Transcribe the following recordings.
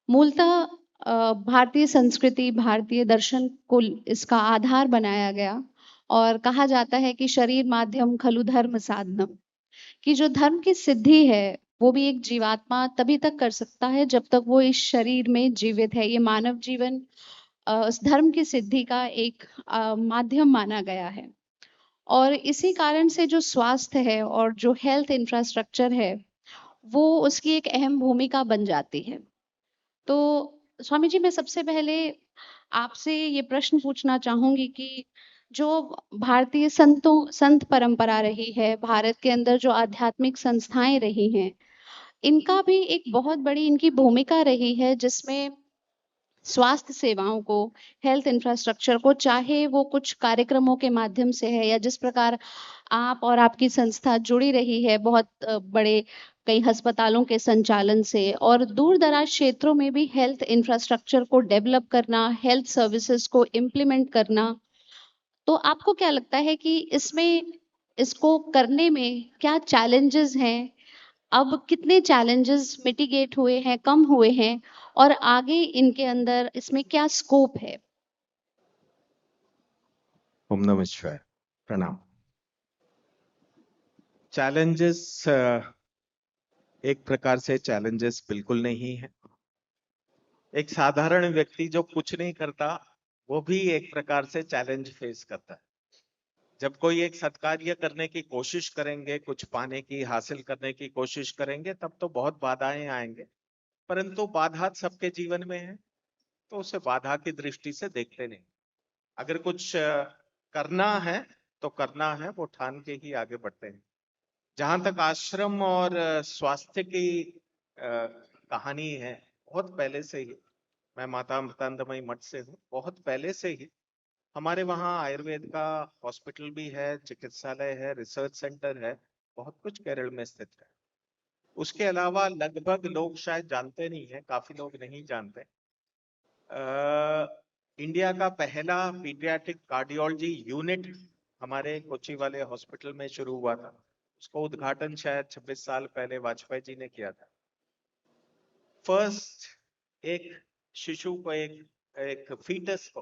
मूलतः भारतीय संस्कृति, भारतीय दर्शन को इसका आधार बनाया गया और कहा जाता है कि शरीर माध्यम खलु धर्म साधनम, कि जो धर्म की सिद्धि है, वो भी एक जीवात्मा तभी तक कर सकता है जब तक वो इस शरीर में जीवित है। ये मानव जीवन उस धर्म की सिद्धि का एक माध्यम माना गया है और इसी कारण से जो स्वास्थ्य है और जो हेल्थ इंफ्रास्ट्रक्चर है, वो उसकी एक अहम भूमिका बन जाती है। तो स्वामी जी, मैं सबसे पहले आपसे ये प्रश्न पूछना चाहूँगी कि जो भारतीय संत परंपरा रही है, भारत के अंदर जो आध्यात्मिक संस्थाएँ रही हैं, इनका भी एक बहुत बड़ी इनकी भूमिका रही है जिसमें स्वास्थ्य सेवाओं को, हेल्थ इंफ्रास्ट्रक्चर को, चाहे वो कुछ कार्यक्रमों के माध्यम से है या जिस प्रकार आप और आपकी संस्था जुड़ी रही है बहुत बड़े कई अस्पतालों के संचालन से और दूर-दराज क्षेत्रों में भी हेल्थ इंफ्रास्ट्रक्चर को डेवलप करना, हेल्थ सर्विसेज को इम्प्लीमेंट करना। तो आपको क्या लगता है कि इसमें इसको करने में क्या चैलेंजेस हैं? अब कितने चैलेंजेस मिटिगेट हुए हैं, कम हुए हैं और आगे इनके अंदर इसमें क्या स्कोप है? ओम नमः शिवाय। प्रणाम। चैलेंजेस एक प्रकार से चैलेंजेस बिल्कुल नहीं है। एक साधारण व्यक्ति जो कुछ नहीं करता, वो भी एक प्रकार से चैलेंज फेस करता है। जब कोई एक सत्कार्य करने की कोशिश करेंगे, कुछ पाने की, हासिल करने की कोशिश करेंगे, तब तो बहुत बाधाएं आएंगे। परंतु बाधा सबके जीवन में है, तो उसे बाधा की दृष्टि से देखते नहीं। अगर कुछ करना है तो करना है, वो ठान के ही आगे बढ़ते हैं। जहां तक आश्रम और स्वास्थ्य की कहानी है, बहुत पहले से ही, मैं माता अमृतानंदमयी मठ से हूँ, बहुत पहले से ही हमारे वहाँ आयुर्वेद का हॉस्पिटल भी है, चिकित्सालय है, रिसर्च सेंटर है, बहुत कुछ केरल में स्थित है। उसके अलावा लगभग लोग शायद जानते नहीं है, काफी लोग नहीं जानते, इंडिया का पहला पीडियाट्रिक कार्डियोलॉजी यूनिट हमारे कोची वाले हॉस्पिटल में शुरू हुआ था। उसका उद्घाटन शायद 26 साल पहले वाजपेयी जी ने किया था। फर्स्ट एक शिशु को, एक फीटस को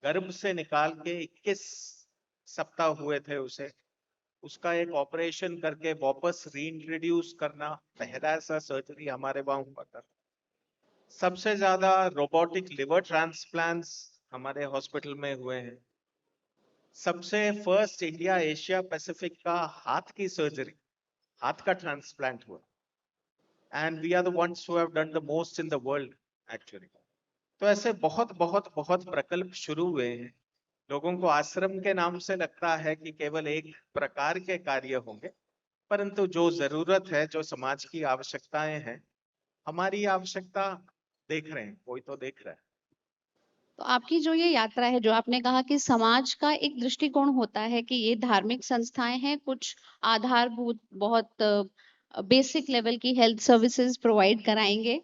गर्भ से निकाल के 21 सप्ताह हुए थे उसे, उसका एक ऑपरेशन करके वापस रीइंट्रोड्यूस करना, पहला ऐसा सर्जरी हमारे वहां हुआ था। सबसे ज्यादा रोबोटिक लिवर ट्रांसप्लांट्स हमारे हॉस्पिटल में हुए हैं। सबसे फर्स्ट इंडिया एशिया पैसिफिक का हाथ की सर्जरी, हाथ का ट्रांसप्लांट हुआ, and we are the ones who have done the most in the world actually. तो ऐसे बहुत बहुत बहुत प्रकल्प शुरू हुए हैं। लोगों को आश्रम के नाम से लगता है कि केवल एक प्रकार के कार्य होंगे, परंतु जो जरूरत है, जो समाज की आवश्यकताएं हैं, हमारी आवश्यकता देख रहे हैं, कोई तो देख रहा है। तो आपकी जो ये यात्रा है, जो आपने कहा कि समाज का एक दृष्टिकोण होता है कि ये धार्मिक संस्थाएँ हैं, कुछ आधारभूत बहुत बेसिक लेवल की हेल्थ सर्विसेज प्रोवाइड कराएँगे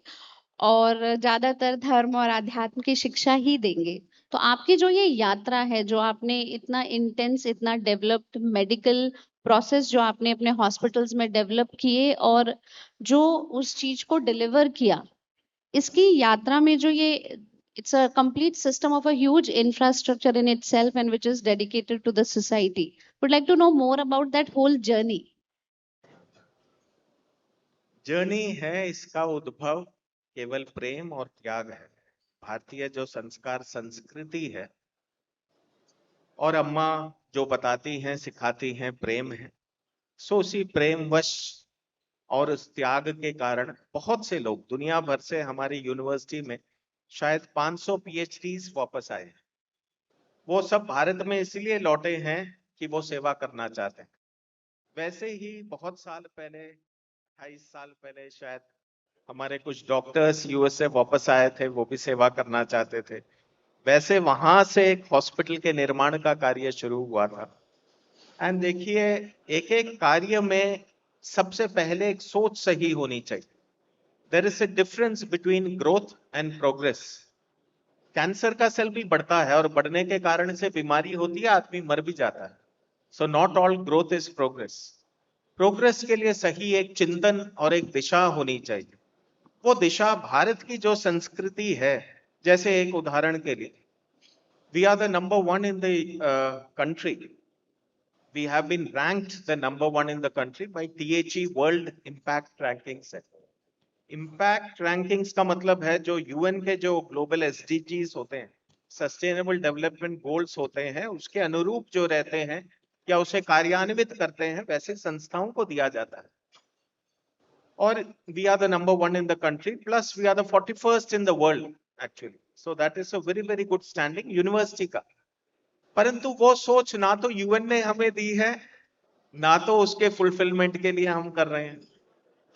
और ज़्यादातर धर्म और अध्यात्म की शिक्षा ही देंगे। तो आपकी जो ये यात्रा है, जो आपने इतना इंटेंस, इतना डेवलप्ड मेडिकल प्रोसेस जो आपने अपने हॉस्पिटल्स में डेवलप किए और जो उस चीज़ को डिलीवर किया, इसकी यात्रा में जो ये it's a complete system of a huge infrastructure in itself and which is dedicated to the society. Would like to know more about that whole journey. Journey है, इसका उद्भव केवल प्रेम और त्याग है। भारतीय जो संस्कार संस्कृति है, और अम्मा जो बताती हैं, सिखाती हैं, प्रेम है। सो उसी प्रेमवश और उस त्याग के कारण बहुत से लोग दुनिया भर से हमारी यूनिवर्सिटी में शायद 500 पीएचडीज वापस आए हैं। वो सब भारत में इसलिए लौटे हैं कि वो सेवा करना चाहते हैं। वैसे ही बहुत साल पहले, 28 साल पहले शायद, हमारे कुछ डॉक्टर्स यूएस से वापस आए थे, वो भी सेवा करना चाहते थे। वैसे वहां से एक हॉस्पिटल के निर्माण का कार्य शुरू हुआ था। एंड देखिए, एक एक कार्य में सबसे पहले एक सोच सही होनी चाहिए। There is a difference between growth and progress. Cancer का सेल भी बढ़ता है और बढ़ने के कारण से बीमारी होती है, आदमी मर भी जाता है। So not all growth is progress. Progress के लिए सही एक चिंतन और एक दिशा होनी चाहिए। वो दिशा भारत की जो संस्कृति है, जैसे एक उदाहरण के लिए, we are the number one in the country, we have been ranked the number one in the country by THE World Impact Rankings. Impact rankings का मतलब है जो यूएन के जो ग्लोबल एसडीजीज होते हैं, सस्टेनेबल डेवलपमेंट गोल्स होते हैं, उसके अनुरूप जो रहते हैं या उसे कार्यान्वित करते हैं, वैसे संस्थाओं को दिया जाता है। और we are the number one in the country, plus we are the 41st in the world actually, so that is a very very good standing university का। परंतु वो सोच ना तो यूएन ने हमें दी है, ना तो उसके फुलफिलमेंट के लिए हम कर रहे हैं।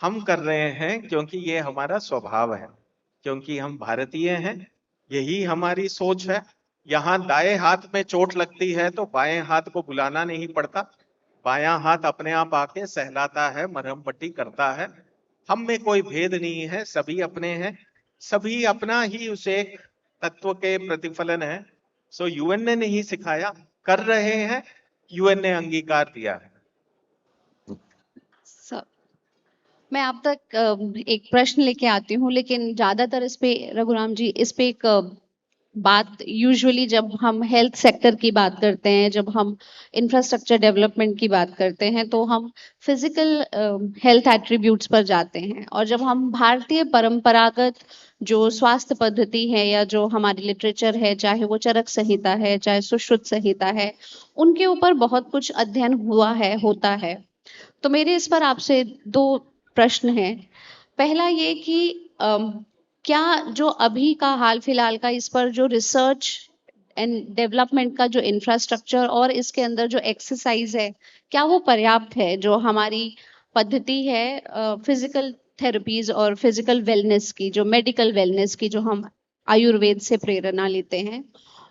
हम कर रहे हैं क्योंकि ये हमारा स्वभाव है, क्योंकि हम भारतीय हैं, यही हमारी सोच है। यहाँ दाएं हाथ में चोट लगती है तो बाएं हाथ को बुलाना नहीं पड़ता, बायां हाथ अपने आप आके सहलाता है, मरहम पट्टी करता है। हम में कोई भेद नहीं है, सभी अपने हैं, सभी अपना ही उस एक तत्व के प्रतिफलन है। सो यूएन ने नहीं सिखाया, कर रहे हैं, यूएन ने अंगीकार दिया है। मैं आप तक एक प्रश्न लेके आती हूँ, लेकिन ज्यादातर इस पे रघुराम जी, इस पे एक बात यूजुअली जब हम हेल्थ सेक्टर की बात करते हैं, जब हम इंफ्रास्ट्रक्चर डेवलपमेंट की बात करते हैं, तो हम फिजिकल हेल्थ एट्रीब्यूट्स पर जाते हैं। और जब हम भारतीय परंपरागत जो स्वास्थ्य पद्धति है या जो हमारी लिटरेचर है, चाहे वो चरक संहिता है, चाहे सुश्रुत संहिता है, उनके ऊपर बहुत कुछ अध्ययन हुआ है, होता है। तो मेरे इस पर आपसे दो प्रश्न हैं। पहला ये कि क्या जो अभी का हाल फिलहाल का इस पर जो रिसर्च एंड डेवलपमेंट का जो इंफ्रास्ट्रक्चर और इसके अंदर जो एक्सरसाइज है, क्या वो पर्याप्त है? जो हमारी पद्धति है फिजिकल थेरेपीज और फिजिकल वेलनेस की, जो मेडिकल वेलनेस की, जो हम आयुर्वेद से प्रेरणा लेते हैं।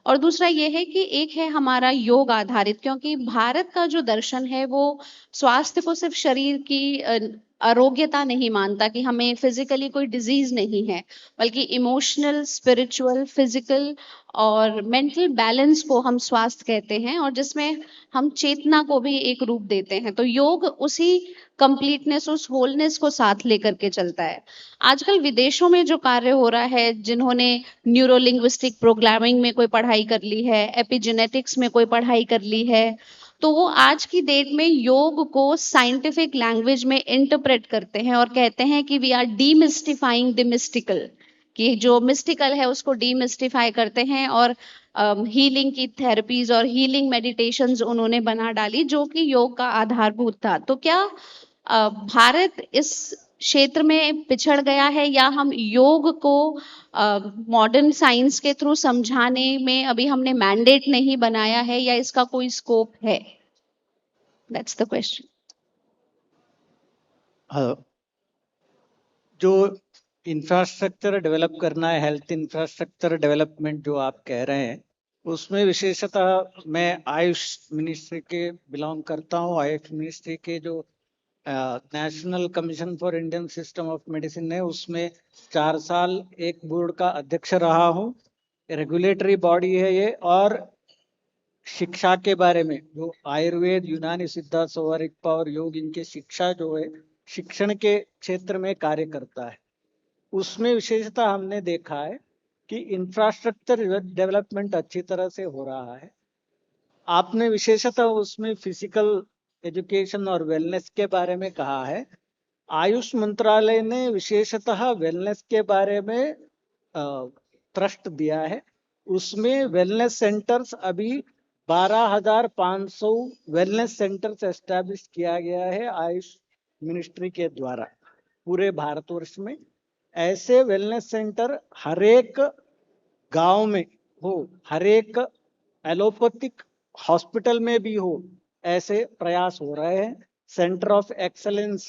और दूसरा ये है कि एक है हमारा योग आधारित, क्योंकि भारत का जो दर्शन है वो स्वास्थ्य को सिर्फ शरीर की आरोग्यता नहीं मानता कि हमें फिजिकली कोई डिजीज नहीं है, बल्कि इमोशनल, स्पिरिचुअल, फिजिकल और मेंटल बैलेंस को हम स्वास्थ्य कहते हैं, और जिसमें हम चेतना को भी एक रूप देते हैं। तो योग उसी कंप्लीटनेस, उस होलनेस को साथ लेकर के चलता है। आजकल विदेशों में जो कार्य हो रहा है, जिन्होंने न्यूरो लिंग्विस्टिक प्रोग्रामिंग में कोई पढ़ाई कर ली है, एपिजेनेटिक्स में कोई पढ़ाई कर ली है, तो वो आज की डेट में योग को साइंटिफिक लैंग्वेज में इंटरप्रेट करते हैं और कहते हैं कि वी आर डीमिस्टिफाइंग द मिस्टिकल, कि जो मिस्टिकल है उसको डीमिस्टिफाई करते हैं, और हीलिंग की थेरेपीज और हीलिंग मेडिटेशंस उन्होंने बना डाली, जो कि योग का आधारभूत था। तो क्या भारत इस क्षेत्र में पिछड़ गया है, या हम योग को मॉडर्न साइंस के थ्रू समझाने में अभी हमने मैंडेट नहीं बनाया है, या इसका कोई स्कोप है? That's the question. जो इंफ्रास्ट्रक्चर डेवलप करना है, हेल्थ इंफ्रास्ट्रक्चर डेवलपमेंट जो आप कह रहे हैं, उसमें विशेषतः मैं आयुष मिनिस्ट्री के बिलोंग करता हूँ। आयुष मिनिस्ट्री के जो national commission for Indian system of medicine है, उसमें 4 साल एक बोर्ड का अध्यक्ष रहा हूँ। रेगुलेटरी बॉडी है ये, और शिक्षा के बारे में जो आयुर्वेद, यूनानी सिद्धा, सौवरिकपा और योग, इनके शिक्षा जो है, शिक्षण के क्षेत्र में कार्य करता है। उसमें विशेषता हमने देखा है कि इंफ्रास्ट्रक्चर डेवलपमेंट अच्छी तरह से हो रहा है। आपने विशेषतः उसमें फिजिकल एजुकेशन और वेलनेस के बारे में कहा है। आयुष मंत्रालय ने विशेषतः वेलनेस के बारे में ट्रस्ट दिया है। उसमें वेलनेस सेंटर्स अभी 12,500 वेलनेस सेंटर्स एस्टैब्लिश किया गया है आयुष मिनिस्ट्री के द्वारा पूरे भारतवर्ष में। ऐसे वेलनेस सेंटर हर एक गांव में हो, हर एक एलोपैथिक हॉस्पिटल में भी हो, ऐसे प्रयास हो रहे हैं। सेंटर ऑफ एक्सलेंस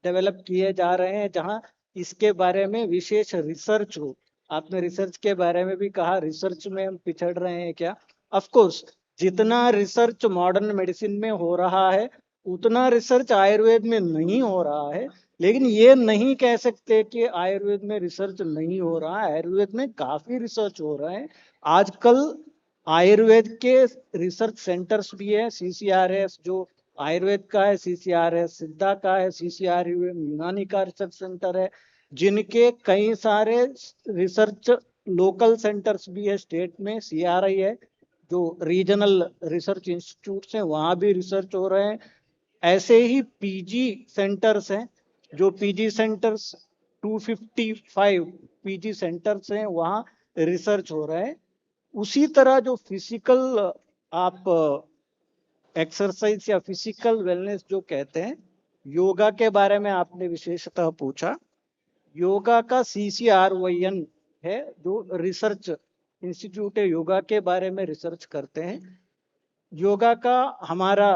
डेवलप किए जा रहे हैं जहां इसके बारे में विशेष रिसर्च हो। आपने रिसर्च के बारे में भी कहा, रिसर्च में हम पिछड़ रहे हैं क्या? ऑफ कोर्स, जितना रिसर्च मॉडर्न मेडिसिन में हो रहा है उतना रिसर्च आयुर्वेद में नहीं हो रहा है। लेकिन ये नहीं कह सकते कि आयुर्वेद में रिसर्च नहीं हो रहा है। आयुर्वेद में काफी रिसर्च हो रहा है। आजकल आयुर्वेद के रिसर्च सेंटर्स भी है। CCRS जो आयुर्वेद का है, CCRS सिद्धा का है, CCR यूनानी का रिसर्च सेंटर है। जिनके कई सारे रिसर्च लोकल सेंटर्स भी है, स्टेट में CRI है, जो रीजनल रिसर्च इंस्टीट्यूट्स हैं, वहाँ भी रिसर्च हो रहे हैं। ऐसे ही PG सेंटर्स हैं, जो PG सेंटर्स 255 PG सेंटर्स हैं, वहाँ रिसर्च हो रहा है। उसी तरह जो फिजिकल आप एक्सरसाइज या फिजिकल वेलनेस जो कहते हैं, योगा के बारे में आपने विशेषतः पूछा। योगा का CCRYN है, जो रिसर्च इंस्टीट्यूट है, योगा के बारे में रिसर्च करते हैं। योगा का हमारा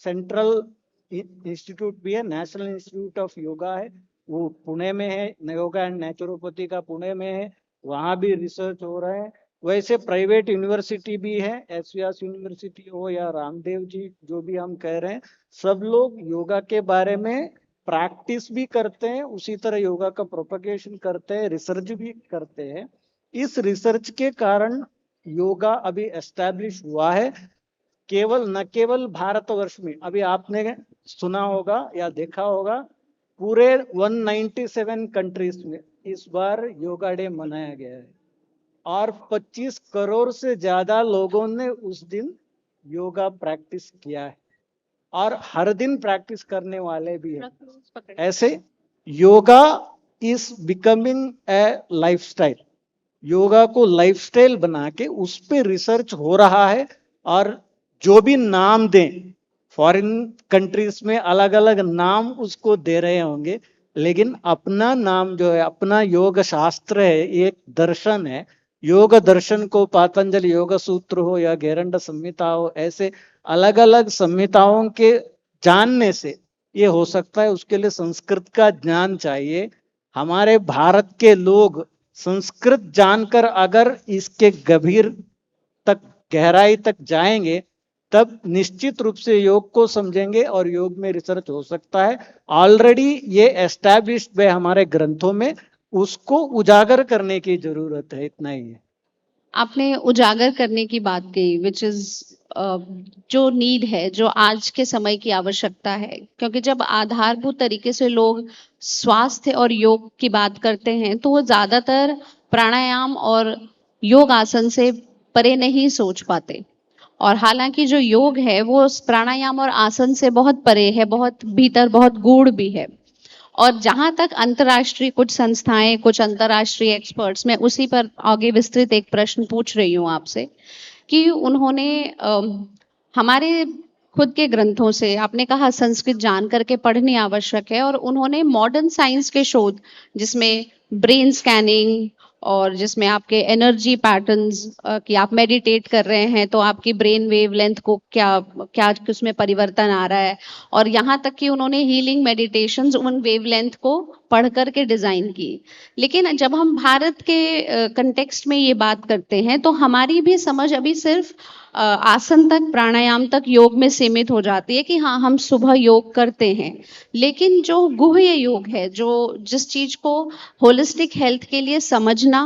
सेंट्रल इंस्टीट्यूट भी है, नेशनल इंस्टीट्यूट ऑफ योगा है, वो पुणे में है। योगा एंड नेचुरोपैथी का पुणे में है, वहाँ भी रिसर्च हो रहा है। वैसे प्राइवेट यूनिवर्सिटी भी है, एस व्यास यूनिवर्सिटी हो या रामदेव जी जो भी हम कह रहे हैं, सब लोग योगा के बारे में प्रैक्टिस भी करते हैं, उसी तरह योगा का प्रोपगेशन करते हैं, रिसर्च भी करते हैं। इस रिसर्च के कारण योगा अभी एस्टैब्लिश हुआ है, न केवल भारतवर्ष में। अभी आपने सुना होगा या देखा होगा, पूरे 197 कंट्रीज में इस बार योगा डे मनाया गया है, और 25 करोड़ से ज्यादा लोगों ने उस दिन योगा प्रैक्टिस किया है, और हर दिन प्रैक्टिस करने वाले भी हैं। ऐसे yoga is becoming a lifestyle. Yoga को लाइफस्टाइल बना के उस पे रिसर्च हो रहा है, और जो भी नाम दें, फॉरेन कंट्रीज में अलग अलग नाम उसको दे रहे होंगे, लेकिन अपना नाम जो है, अपना योग शास्त्र है, एक दर्शन है। योग दर्शन को पातंजलि योग सूत्र हो या घेरंड संहिता हो, ऐसे अलग अलग संहिताओं के जानने से ये हो सकता है। उसके लिए संस्कृत का ज्ञान चाहिए। हमारे भारत के लोग संस्कृत जानकर अगर इसके गंभीर तक, गहराई तक जाएंगे, तब निश्चित रूप से योग को समझेंगे और योग में रिसर्च हो सकता है। ऑलरेडी ये एस्टैब्लिश्ड है हमारे ग्रंथों में, उसको उजागर करने की जरूरत है, इतना ही है। आपने उजागर करने की बात कही, विच इज जो नीड है, जो आज के समय की आवश्यकता है, क्योंकि जब आधारभूत तरीके से लोग स्वास्थ्य और योग की बात करते हैं तो वो ज्यादातर प्राणायाम और योग आसन से परे नहीं सोच पाते। और हालांकि जो योग है वो प्राणायाम और आसन से बहुत परे है, बहुत भीतर, बहुत गूढ़ भी है। और जहां तक अंतर्राष्ट्रीय कुछ संस्थाएं, कुछ अंतर्राष्ट्रीय एक्सपर्ट्स, मैं उसी पर आगे विस्तृत एक प्रश्न पूछ रही हूँ आपसे, कि उन्होंने हमारे खुद के ग्रंथों से, आपने कहा संस्कृत जान करके पढ़नी आवश्यक है, और उन्होंने मॉडर्न साइंस के शोध, जिसमें ब्रेन स्कैनिंग और जिसमें आपके एनर्जी पैटर्न्स, कि आप मेडिटेट कर रहे हैं तो आपकी ब्रेन वेवलेंथ को क्या क्या उसमें परिवर्तन आ रहा है, और यहाँ तक कि उन्होंने हीलिंग मेडिटेशंस उन वेवलेंथ को पढ़ करके डिजाइन की। लेकिन जब हम भारत के कंटेक्स्ट में ये बात करते हैं तो हमारी भी समझ अभी सिर्फ आसन तक, प्राणायाम तक, योग में सीमित हो जाती है कि हाँ हम सुबह योग करते हैं। लेकिन जो गुह्य योग है, जो जिस चीज को होलिस्टिक हेल्थ के लिए समझना,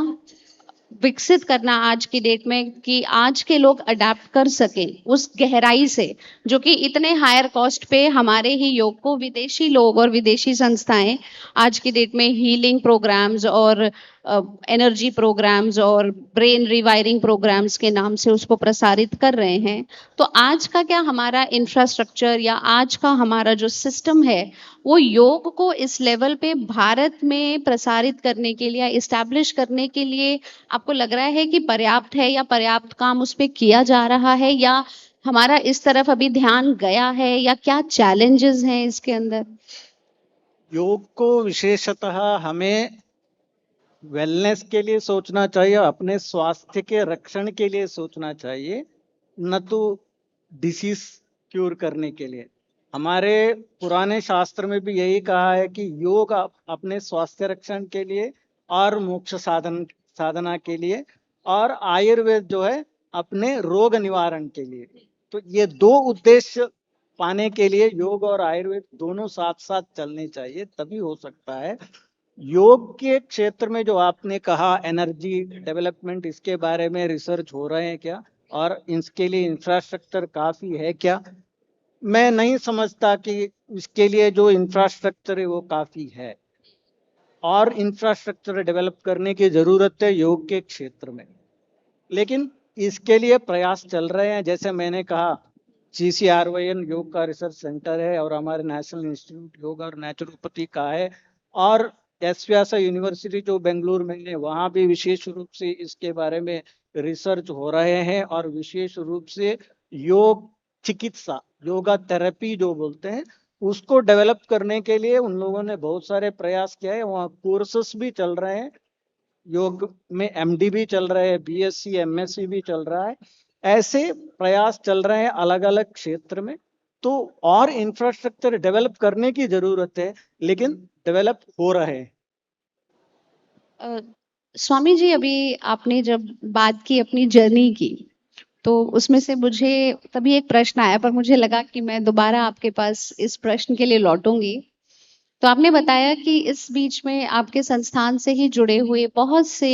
विकसित करना आज की डेट में, कि आज के लोग अडेप्ट कर सकें उस गहराई से, जो कि इतने हायर कॉस्ट पे हमारे ही योग को विदेशी लोग और विदेशी संस्थाएं आज की डेट में हीलिंग प्रोग्राम्स और एनर्जी प्रोग्राम्स और ब्रेन रिवायरिंग प्रोग्राम्स के नाम से उसको प्रसारित कर रहे हैं। तो आज का क्या हमारा इंफ्रास्ट्रक्चर या आज का हमारा जो सिस्टम है, वो योग को इस लेवल पे भारत में प्रसारित करने के लिए, इस्टेब्लिश करने के लिए, आपको लग रहा है कि पर्याप्त है, या पर्याप्त काम उस पे किया जा रहा है, या हमारा इस तरफ अभी ध्यान गया है, या क्या चैलेंजेस हैं इसके अंदर? योग को विशेषतः हमें वेलनेस के लिए सोचना चाहिए, अपने स्वास्थ्य के रक्षण के लिए सोचना चाहिए, न तो डिसीज क्यूर करने के लिए। हमारे पुराने शास्त्र में भी यही कहा है कि योग अपने स्वास्थ्य रक्षण के लिए और मोक्ष साधना के लिए, और आयुर्वेद जो है अपने रोग निवारण के लिए। तो ये दो उद्देश्य पाने के लिए योग और आयुर्वेद दोनों साथ साथ चलने चाहिए, तभी हो सकता है। योग के क्षेत्र में जो आपने कहा एनर्जी डेवलपमेंट, इसके बारे में रिसर्च हो रहे हैं क्या, और इसके लिए इंफ्रास्ट्रक्चर काफी है क्या? मैं नहीं समझता कि इसके लिए जो इंफ्रास्ट्रक्चर है वो काफी है। और इंफ्रास्ट्रक्चर डेवलप करने की जरूरत है योग के क्षेत्र में। लेकिन इसके लिए प्रयास चल रहे हैं। जैसे मैंने कहा, GCRYN योग का रिसर्च सेंटर है और हमारे नेशनल इंस्टीट्यूट योग और नेचुरोपैथी का है, और एस व्यासा यूनिवर्सिटी जो बेंगलुरु में है, वहाँ भी विशेष रूप से इसके बारे में रिसर्च हो रहे हैं। और विशेष रूप से योग चिकित्सा, योगा थेरेपी जो बोलते हैं, उसको डेवलप करने के लिए उन लोगों ने बहुत सारे प्रयास किए हैं। वहाँ कोर्सेस भी चल रहे हैं, योग में MD भी चल रहे हैं, BSc MSc भी चल रहा है। ऐसे प्रयास चल रहे हैं अलग अलग क्षेत्र में। तो और इंफ्रास्ट्रक्चर डेवलप करने की जरूरत है, लेकिन डेवलप हो रहे हैं। स्वामी जी, अभी आपने जब बात की अपनी जर्नी की, तो उसमें से मुझे तभी एक प्रश्न आया, पर मुझे लगा कि मैं दोबारा आपके पास इस प्रश्न के लिए लौटूंगी। तो आपने बताया कि इस बीच में आपके संस्थान से ही जुड़े हुए बहुत से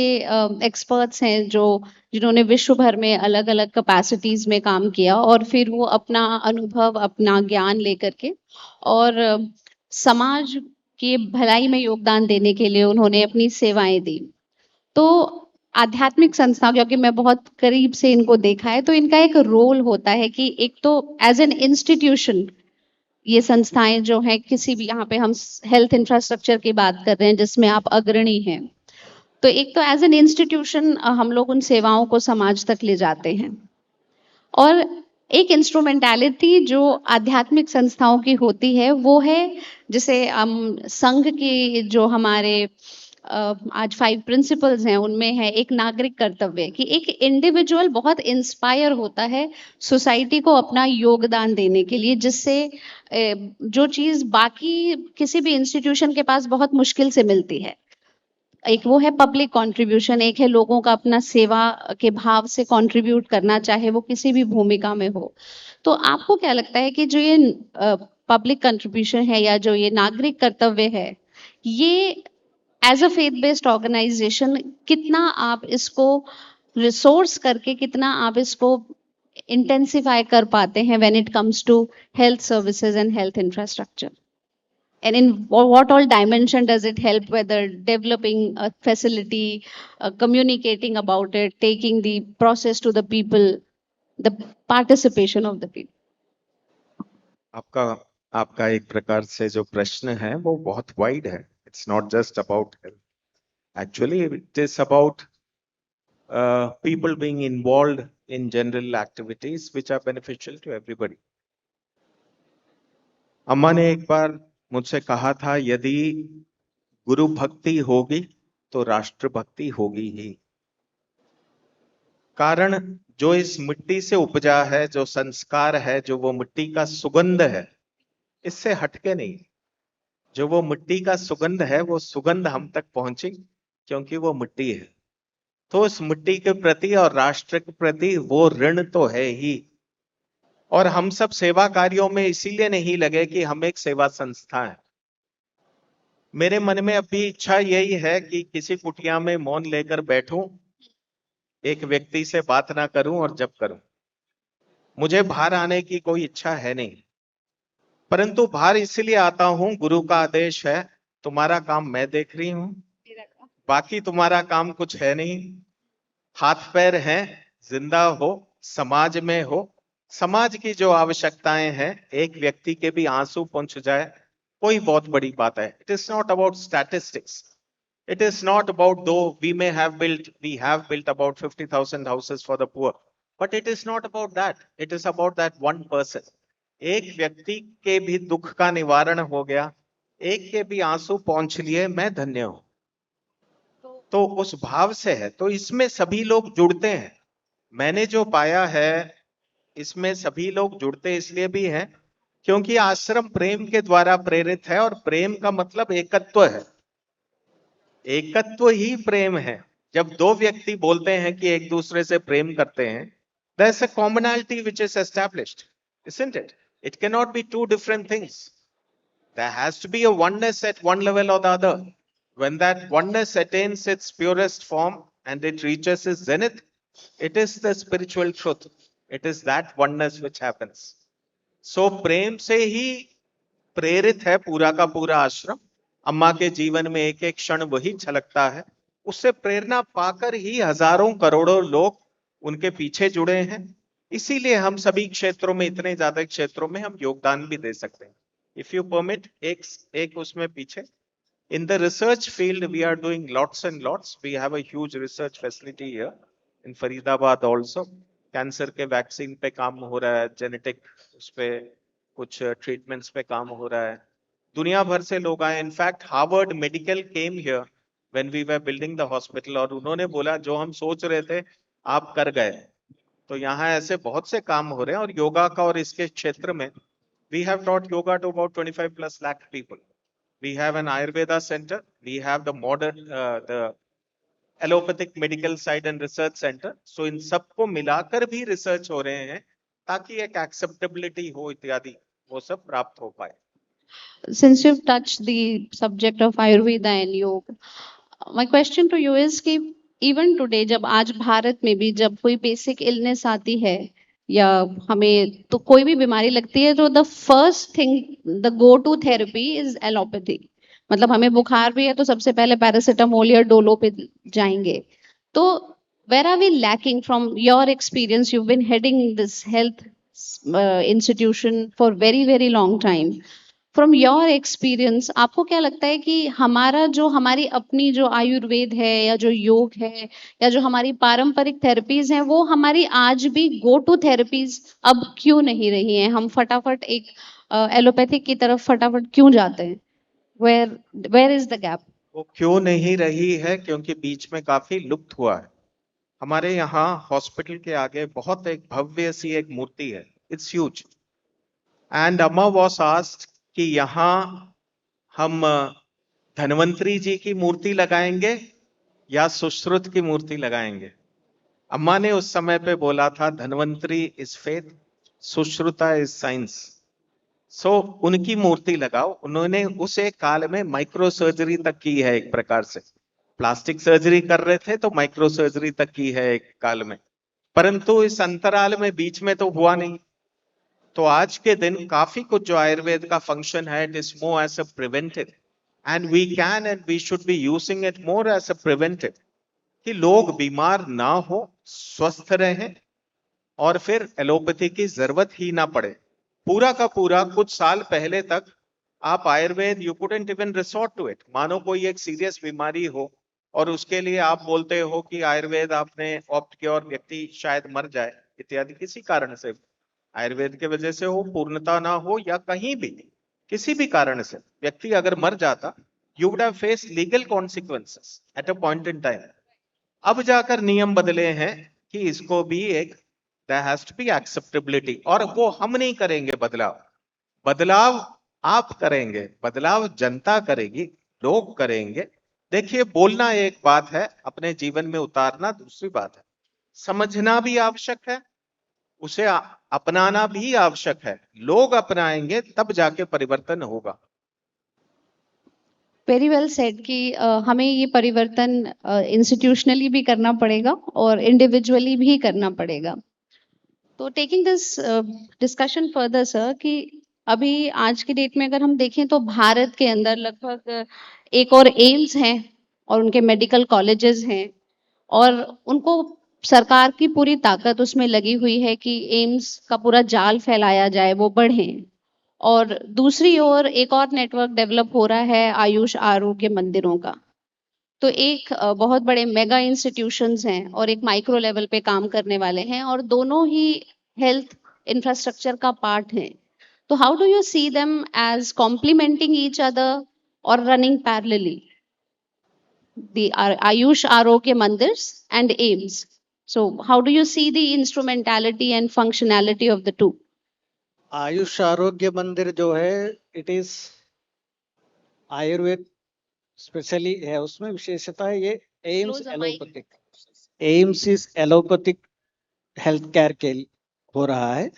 एक्सपर्ट्स हैं जिन्होंने विश्व भर में अलग-अलग कैपेसिटीज में काम किया, और फिर वो अपना अनुभव, अपना ज्ञान लेकर के और समाज की भलाई में योगदान देने के लिए उन्होंने अपनी सेवाएं दी। तो आध्यात्मिक संस्था, क्योंकि मैं बहुत करीब से इनको देखा है, तो इनका एक रोल होता है कि एक तो एज एन इंस्टीट्यूशन ये संस्थाएं जो हैं, किसी भी, यहाँ पे हम हेल्थ इंफ्रास्ट्रक्चर की बात कर रहे हैं जिसमें आप अग्रणी हैं, तो एक तो एज एन इंस्टीट्यूशन हम लोग उन सेवाओं को समाज तक ले जाते हैं, और एक इंस्ट्रूमेंटैलिटी जो आध्यात्मिक संस्थाओं की होती है वो है, जैसे संघ की जो हमारे आज 5 प्रिंसिपल्स हैं, उनमें है एक नागरिक कर्तव्य, कि एक इंडिविजुअल बहुत इंस्पायर होता है सोसाइटी को अपना योगदान देने के लिए, जिससे जो चीज बाकी किसी भी इंस्टीट्यूशन के पास बहुत मुश्किल से मिलती है। एक वो है पब्लिक कंट्रीब्यूशन, एक है लोगों का अपना सेवा के भाव से कंट्रीब्यूट करना, चाहे वो किसी भी भूमिका में हो। तो आपको क्या लगता है कि जो ये पब्लिक कंट्रीब्यूशन है या जो ये नागरिक कर्तव्य है, ये as a faith based organisation कितना आप इसको रिसोर्स करके, कितना आप इसको इंटेंसिफाई कर पाते हैं when it comes to health services and health infrastructure? And in what all dimension does it help, whether developing a facility, communicating about it, taking the process to the people, the participation of the people? आपका एक प्रकार से जो प्रश्न है वो बहुत wide है। It's not just about health, actually it is about people being involved in general activities which are beneficial to everybody. अम्मा ने एक बार मुझसे कहा था, यदि गुरु भक्ति होगी तो राष्ट्र भक्ति होगी ही। कारण जो इस मिट्टी से उपजा है, जो संस्कार है, जो वो मिट्टी का सुगंध है, इससे हटके नहीं। जो वो मिट्टी का सुगंध है, वो सुगंध हम तक पहुंची क्योंकि वो मिट्टी है। तो उस मिट्टी के प्रति और राष्ट्र के प्रति वो ऋण तो है ही। और हम सब सेवा कार्यों में इसीलिए नहीं लगे कि हम एक सेवा संस्था है। मेरे मन में अभी इच्छा यही है कि किसी कुटिया में मौन लेकर बैठूं, एक व्यक्ति से बात ना करूं और जप करूं। मुझे बाहर आने की कोई इच्छा है नहीं, परंतु बाहर इसलिए आता हूं, गुरु का आदेश है, तुम्हारा काम मैं देख रही हूं, बाकी तुम्हारा काम कुछ है नहीं। हाथ पैर हैं, जिंदा हो, समाज में हो, समाज की जो आवश्यकताएं हैं, एक व्यक्ति के भी आंसू पहुंच जाए, कोई बहुत बड़ी बात है। It is not about statistics, it is not about, दो we have built about 50,000 houses for the poor, but it is not about that, it is about that one person. एक व्यक्ति के भी दुख का निवारण हो गया, एक के भी आंसू पहुंच लिए, मैं धन्य हूं। तो उस भाव से है, तो इसमें सभी लोग जुड़ते हैं। मैंने जो पाया है, इसमें सभी लोग जुड़ते इसलिए भी हैं क्योंकि आश्रम प्रेम के द्वारा प्रेरित है, और प्रेम का मतलब एकत्व है। एकत्व ही प्रेम है। जब दो व्यक्ति बोलते हैं कि एक दूसरे से प्रेम करते हैं, there's a commonality which is established, isn't it? It cannot be two different things. There has to be a oneness at one level or the other. When that oneness attains its purest form and it reaches its zenith, it is the spiritual truth. It is that oneness which happens. So प्रेम से ही प्रेरित है पूरा का पूरा आश्रम, अम्मा के जीवन में एक एक क्षण वही छलकता है, उससे प्रेरणा पाकर ही हजारों करोड़ों लोग उनके पीछे जुड़े हैं। इसीलिए हम सभी क्षेत्रों में, इतने ज्यादा क्षेत्रों में हम योगदान भी दे सकते हैं। इफ यू परमिट, एक उसमें पीछे, in the research field we are doing lots and lots. We have a huge research facility here in Faridabad also. Cancer के वैक्सीन पे काम हो रहा है, जेनेटिक उस पे कुछ ट्रीटमेंट्स पे काम हो रहा है। दुनिया भर से लोग आए। In fact Harvard medical came here when we were building the hospital, और उन्होंने बोला जो हम सोच रहे थे आप कर गए। तो यहाँ ऐसे बहुत से काम हो रहे हैं। और योगा का और इसके क्षेत्र में we have taught yoga to about 25 plus lakh people. We have an Ayurveda center. We have the modern, the allopathic medical side and research center. So इन सबको मिलाकर भी रिसर्च हो रहे हैं ताकि एक एक्सेप्टेबिलिटी हो इत्यादि वो सब प्राप्त हो पाए। Since you've touched the subject of Ayurveda and yoga, my question to you is कि even today जब आज भारत में भी जब कोई basic illness आती है या हमें तो कोई भी बीमारी लगती है तो the first thing, the go to therapy is allopathy. मतलब हमें बुखार भी है तो सबसे पहले पैरासिटामोल या डोलो पे जाएंगे। तो where are we lacking from your experience? You've been heading this health institution for very long time. From your experience आपको क्या लगता है कि हमारा जो हमारी अपनी जो आयुर्वेद है या जो योग है या जो हमारी पारंपरिक थेरेपीज हैं वो हमारी आज भी गो टू थेरेपीज अब क्यों नहीं रही हैं? हम फटाफट एक एलोपैथिक की तरफ फटाफट क्यों जाते हैं? Where where is the gap? वो क्यों नहीं रही है? क्योंकि बीच में काफी लुप्त हुआ है। हमारे यहाँ हॉस्पिटल के आगे बहुत एक भव्य सी एक मूर्ति है, इट्स ह्यूज। एंड अम्मा वाज आस्क्ड कि यहाँ हम धन्वंतरी जी की मूर्ति लगाएंगे या सुश्रुत की मूर्ति लगाएंगे। अम्मा ने उस समय पे बोला था Dhanvantari is faith, Sushruta is science. So उनकी मूर्ति लगाओ। उन्होंने उस एक काल में माइक्रो सर्जरी तक की है, एक प्रकार से प्लास्टिक सर्जरी कर रहे थे तो माइक्रो सर्जरी तक की है एक काल में, परंतु इस अंतराल में बीच में तो हुआ नहीं। तो आज के दिन काफी कुछ जो आयुर्वेद का फंक्शन है, it is more as a preventive, and we can and we should be using it more as a preventive, कि लोग बीमार ना हो, स्वस्थ रहें और फिर एलोपैथी की जरूरत ही ना पड़े। पूरा का पूरा कुछ साल पहले तक आप Ayurveda you couldn't even resort to it. मानो कोई एक सीरियस बीमारी हो और उसके लिए आप बोलते हो कि आयुर्वेद आपने ऑप्ट किया और व्यक्ति शायद मर जाए इत्यादि, किसी कारण से, आयुर्वेद के वजह से हो, पूर्णता ना हो, या कहीं भी किसी भी कारण से व्यक्ति अगर मर जाता, you would have face legal consequences at a point in time. अब जाकर नियम बदले हैं कि इसको भी एक there has to be acceptability, और वो हम नहीं करेंगे बदलाव, बदलाव आप करेंगे, बदलाव जनता करेगी, लोग करेंगे। देखिए, बोलना एक बात है, अपने जीवन में उतारना दूसरी बात है। समझना भी आवश्यक है, उसे अपनाना भी आवश्यक है। लोग अपनाएंगे तब जाके परिवर्तन होगा। वेरी वेल सेड कि हमें ये परिवर्तन इंस्टीट्यूशनली भी करना पड़ेगा और इंडिविजुअली भी करना पड़ेगा। तो taking this discussion further sir, कि अभी आज की डेट में अगर हम देखें तो भारत के अंदर लगभग एक और एम्स हैं और उनके मेडिकल कॉलेजेस हैं और उनको सरकार की पूरी ताकत उसमें लगी हुई है कि एम्स का पूरा जाल फैलाया जाए, वो बढ़े। और दूसरी ओर एक और नेटवर्क डेवलप हो रहा है आयुष आरोग्य मंदिरों का। तो एक बहुत बड़े मेगा इंस्टीट्यूशंस हैं और एक माइक्रो लेवल पे काम करने वाले हैं और दोनों ही हेल्थ इंफ्रास्ट्रक्चर का पार्ट हैं। तो how do you see them as complementing each other और running parallelly, the Ayush Arogya Mandirs and AIMS? So how do you see the instrumentality and functionality of the two? Ayush आरोग्य मंदिर जो है, it is Ayurveda specially है, उसमें विशेषता है ये AIIMS Close the mic. Allopathic, AIIMS is allopathic health care के हो रहा है,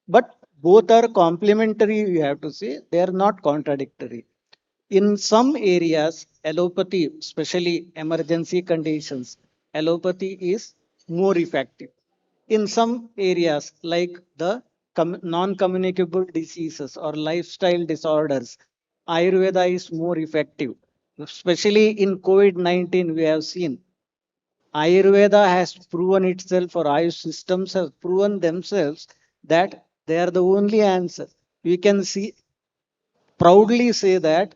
but both are complementary. You have to say they are not contradictory. In some areas allopathy, especially emergency conditions, allopathy is more effective. In some areas like the non-communicable diseases or lifestyle disorders, Ayurveda is more effective. Especially in COVID-19, we have seen Ayurveda has proven itself, or Ayush systems have proven themselves that they are the only answer. We can see proudly say that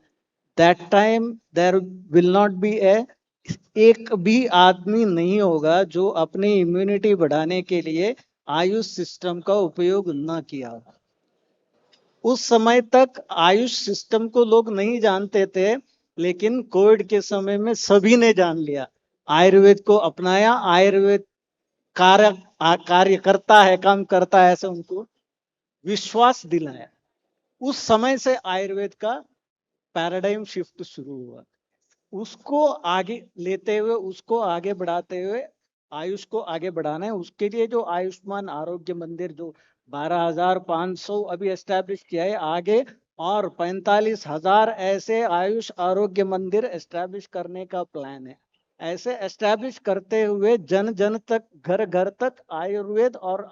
time there will not be एक भी आदमी नहीं होगा जो अपनी immunity बढ़ाने के लिए आयुष सिस्टम का उपयोग न किया हो। उस समय तक आयुष सिस्टम को लोग नहीं जानते थे, लेकिन कोविड के समय में सभी ने जान लिया, आयुर्वेद को अपनाया, आयुर्वेद कार्य करता है, काम करता है, ऐसे उनको विश्वास दिलाया। उस समय से आयुर्वेद का पैराडाइम शिफ्ट शुरू हुआ। उसको आगे लेते हुए, उसको आगे बढ़ाते हुए, आयुष को आगे बढ़ाना है। उसके लिए जो आयुष्मान आरोग्य मंदिर जो 12,500 अभी एस्टैब्लिश किया है, आगे और 45,000 ऐसे आयुष आरोग्य मंदिर एस्टैब्लिश करने का प्लान है। ऐसे एस्टैब्लिश करते हुए जन जन तक, घर घर तक आयुर्वेद और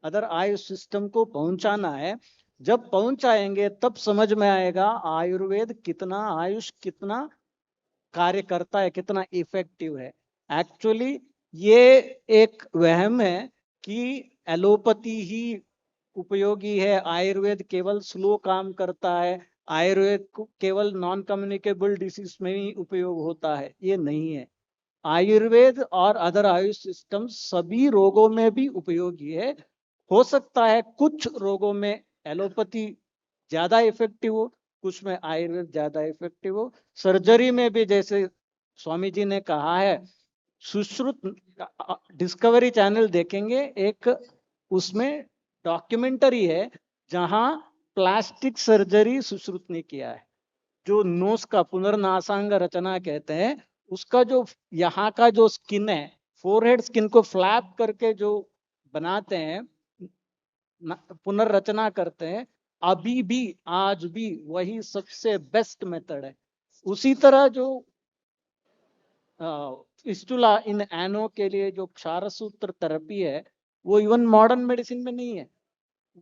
अदर आयुष सिस्टम को पहुंचाना है। जब पहुंचाएंगे तब समझ में आएगा आयुर्वेद कितना, आयुष कितना कार्य करता है, कितना इफेक्टिव है। एक्चुअली ये एक वहम है कि एलोपैथी ही उपयोगी है, आयुर्वेद केवल स्लो काम करता है, आयुर्वेद को केवल नॉन कम्युनिकेबल डिसीज में ही उपयोग होता है। ये नहीं है। आयुर्वेद और अदर आयुष सिस्टम सभी रोगों में भी उपयोगी है। हो सकता है कुछ रोगों में एलोपैथी ज्यादा इफेक्टिव हो, कुछ में आयुर्वेद ज्यादा इफेक्टिव हो। सर्जरी में भी जैसे स्वामी जी ने कहा है, सुश्रुत डिस्कवरी चैनल देखेंगे, एक उसमें डॉक्यूमेंटरी है जहां प्लास्टिक सर्जरी सुश्रुत ने किया है। जो नोस का पुनर्नासांग रचना कहते हैं, उसका जो यहाँ का जो स्किन है, फोरहेड स्किन को फ्लैप करके जो बनाते हैं, पुनर्रचना करते हैं, अभी भी आज भी वही सबसे बेस्ट मेथड है। उसी तरह जो फिस्टुला इन एनो के लिए जो क्षारसूत्र थेरेपी है, वो इवन मॉडर्न मेडिसिन में नहीं है।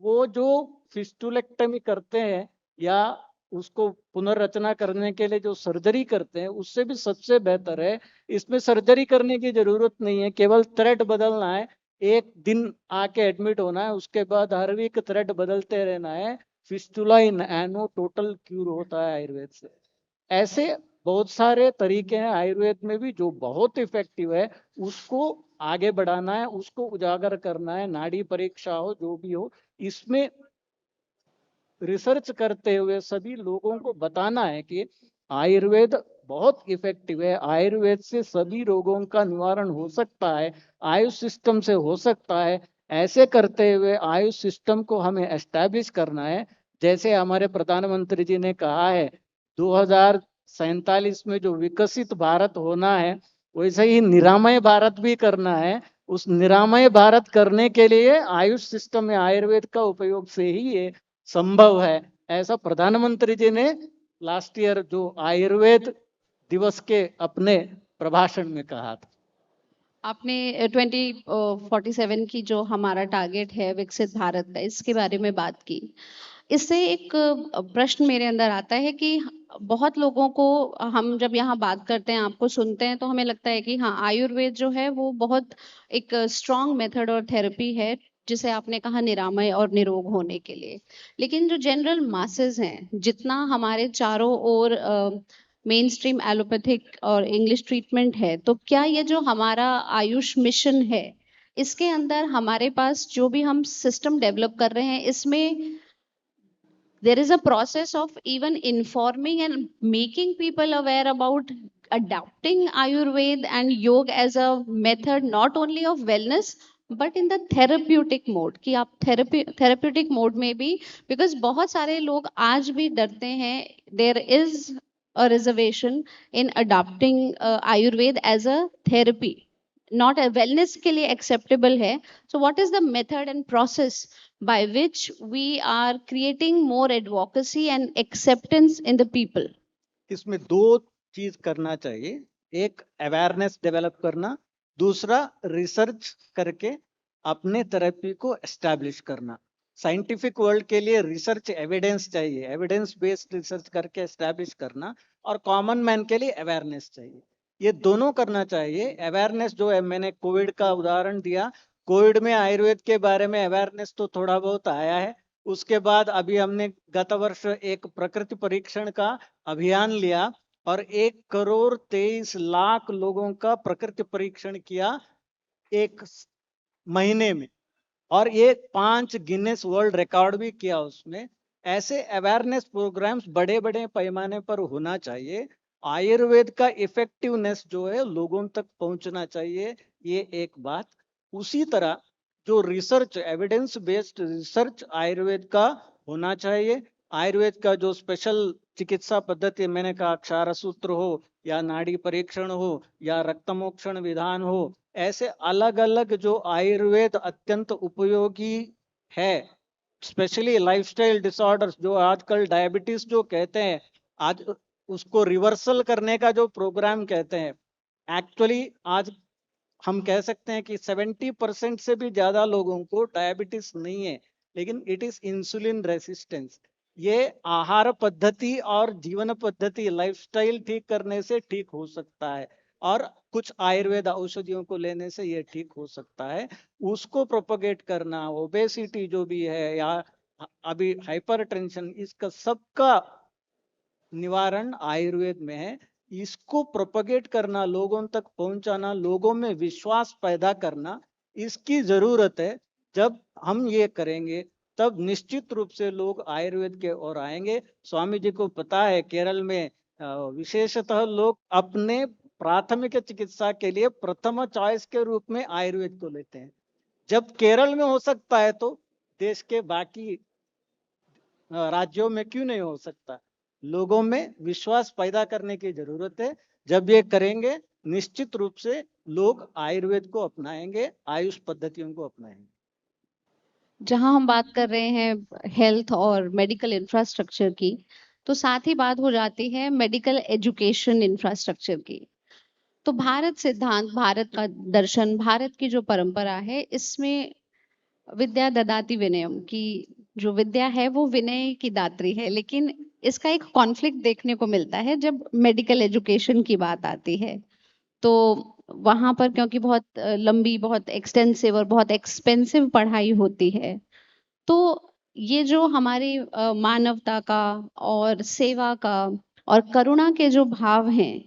वो जो फिस्टुलेक्टमी करते हैं या उसको पुनर्रचना करने के लिए जो सर्जरी करते हैं, उससे भी सबसे बेहतर है। इसमें सर्जरी करने की जरूरत नहीं है, केवल थ्रेड बदलना है। एक दिन आके एडमिट होना है, उसके बाद हर वीक थ्रेड बदलते रहना है। फिस्टुला इन एनो टोटल क्यूर होता है आयुर्वेद से। ऐसे बहुत सारे तरीके हैं आयुर्वेद में भी जो बहुत इफेक्टिव है। उसको आगे बढ़ाना है, उसको उजागर करना है। नाड़ी परीक्षा हो, जो भी हो, इसमें रिसर्च करते हुए सभी लोगों को बताना है कि आयुर्वेद बहुत इफेक्टिव है, आयुर्वेद से सभी रोगों का निवारण हो सकता है, आयुष सिस्टम से हो सकता है। ऐसे करते हुए आयुष सिस्टम को हमें एस्टैब्लिश करना है। जैसे हमारे प्रधानमंत्री जी ने कहा है 2047 में जो विकसित भारत होना है, वैसे ही निरामय भारत भी करना है। उस निरामय भारत करने के लिए आयुष सिस्टम में आयुर्वेद का उपयोग से ही ये संभव है। ऐसा प्रधानमंत्री जी ने लास्ट ईयर जो आयुर्वेद दिवस के अपने प्रभाषण में कहा था। आपने 2047 की जो हमारा टारगेट है विकसित भारत का, इसके बारे में बात की। इससे एक प्रश्न मेरे अंदर आता है कि बहुत लोगों को, हम जब यहाँ बात करते हैं, आपको सुनते हैं, तो हमें लगता है कि हाँ, आयुर्वेद जो है वो बहुत एक स्ट्रॉन्ग मेथड और थेरेपी है, जिसे आपने कहा निरामय और निरोग होने के लिए। लेकिन जो जनरल मासेस हैं, जितना हमारे चारों ओर मेन स्ट्रीम एलोपैथिक और इंग्लिश ट्रीटमेंट है, तो क्या ये जो हमारा आयुष मिशन है, इसके अंदर हमारे पास जो भी हम सिस्टम डेवलप कर रहे हैं, इसमें there is a process of even informing and making people aware about adopting Ayurveda and yoga as a method not only of wellness but in the therapeutic mode, कि आप therapeutic mode में भी, because बहुत सारे लोग आज भी डरते हैं, there is a reservation in adopting Ayurveda as a therapy, not a wellness के लिए acceptable है. So what is the method and process by which we are creating more advocacy and acceptance in the people? इसमें दो चीज करना चाहिए, एक awareness develop करना, दूसरा रिसर्च करके अपने थेरेपी को एस्टैब्लिश करना। साइंटिफिक वर्ल्ड के लिए रिसर्च एविडेंस चाहिए, एविडेंस बेस्ड रिसर्च करके एस्टैब्लिश करना, और कॉमन मैन के लिए अवेयरनेस चाहिए। ये दोनों करना चाहिए। अवेयरनेस जो है, मैंने कोविड का उदाहरण दिया, कोविड में आयुर्वेद के बारे में अवेयरनेस तो थोड़ा बहुत आया है। उसके बाद अभी हमने गत वर्ष एक प्रकृति परीक्षण का अभियान लिया और 1,23,00,000 लोगों का प्रकृति परीक्षण किया एक महीने में, और ये 5 गिनेस वर्ल्ड रिकॉर्ड भी किया उसमें। ऐसे अवेयरनेस प्रोग्राम्स बड़े बड़े पैमाने पर होना चाहिए। आयुर्वेद का इफेक्टिवनेस जो है लोगों तक पहुंचना चाहिए, ये एक बात। उसी तरह जो research, evidence based research Ayurveda का होना चाहिए। आयुर्वेद का जो स्पेशल चिकित्सा पद्धति, मैंने कहा क्षार सूत्र हो या नाड़ी परीक्षण हो या रक्तमोक्षण विधान हो, ऐसे अलग अलग जो आयुर्वेद अत्यंत उपयोगी है, स्पेशली लाइफस्टाइल डिसऑर्डर्स, जो आजकल डायबिटीज जो कहते हैं, आज उसको रिवर्सल करने का जो प्रोग्राम कहते हैं, एक्चुअली आज हम कह सकते हैं कि 70% से भी ज्यादा लोगों को डायबिटीज नहीं है, लेकिन इट इज इंसुलिन रेसिस्टेंस। ये आहार पद्धति और जीवन पद्धति, लाइफस्टाइल ठीक करने से ठीक हो सकता है, और कुछ आयुर्वेद औषधियों को लेने से ये ठीक हो सकता है। उसको प्रोपगेट करना, ओबेसिटी जो भी है या अभी हाइपरटेंशन, इसका सबका निवारण आयुर्वेद में है। इसको प्रोपगेट करना, लोगों तक पहुंचाना, लोगों में विश्वास पैदा करना, इसकी जरूरत है। जब हम ये करेंगे तब निश्चित रूप से लोग आयुर्वेद के ओर आएंगे। स्वामी जी को पता है, केरल में विशेषतः लोग अपने प्राथमिक चिकित्सा के लिए प्रथम चॉइस के रूप में आयुर्वेद को लेते हैं। जब केरल में हो सकता है तो देश के बाकी राज्यों में क्यों नहीं हो सकता? लोगों में विश्वास पैदा करने की जरूरत है। जब ये करेंगे निश्चित रूप से लोग आयुर्वेद को अपनाएंगे, आयुष पद्धतियों को अपनाएंगे। जहां हम बात कर रहे हैं हेल्थ और मेडिकल इंफ्रास्ट्रक्चर की, तो साथ ही बात हो जाती है मेडिकल एजुकेशन इंफ्रास्ट्रक्चर की। तो भारत सिद्धांत, भारत का दर्शन, भारत की जो परंपरा है, इसमें विद्या ददाति विनयम की जो विद्या है वो विनय की दात्री है, लेकिन इसका एक कॉन्फ्लिक्ट देखने को मिलता है जब मेडिकल एजुकेशन की बात आती है। तो वहां पर क्योंकि बहुत लंबी, बहुत एक्सटेंसिव और बहुत एक्सपेंसिव पढ़ाई होती है, तो ये जो हमारी मानवता का और सेवा का और करुणा के जो भाव हैं,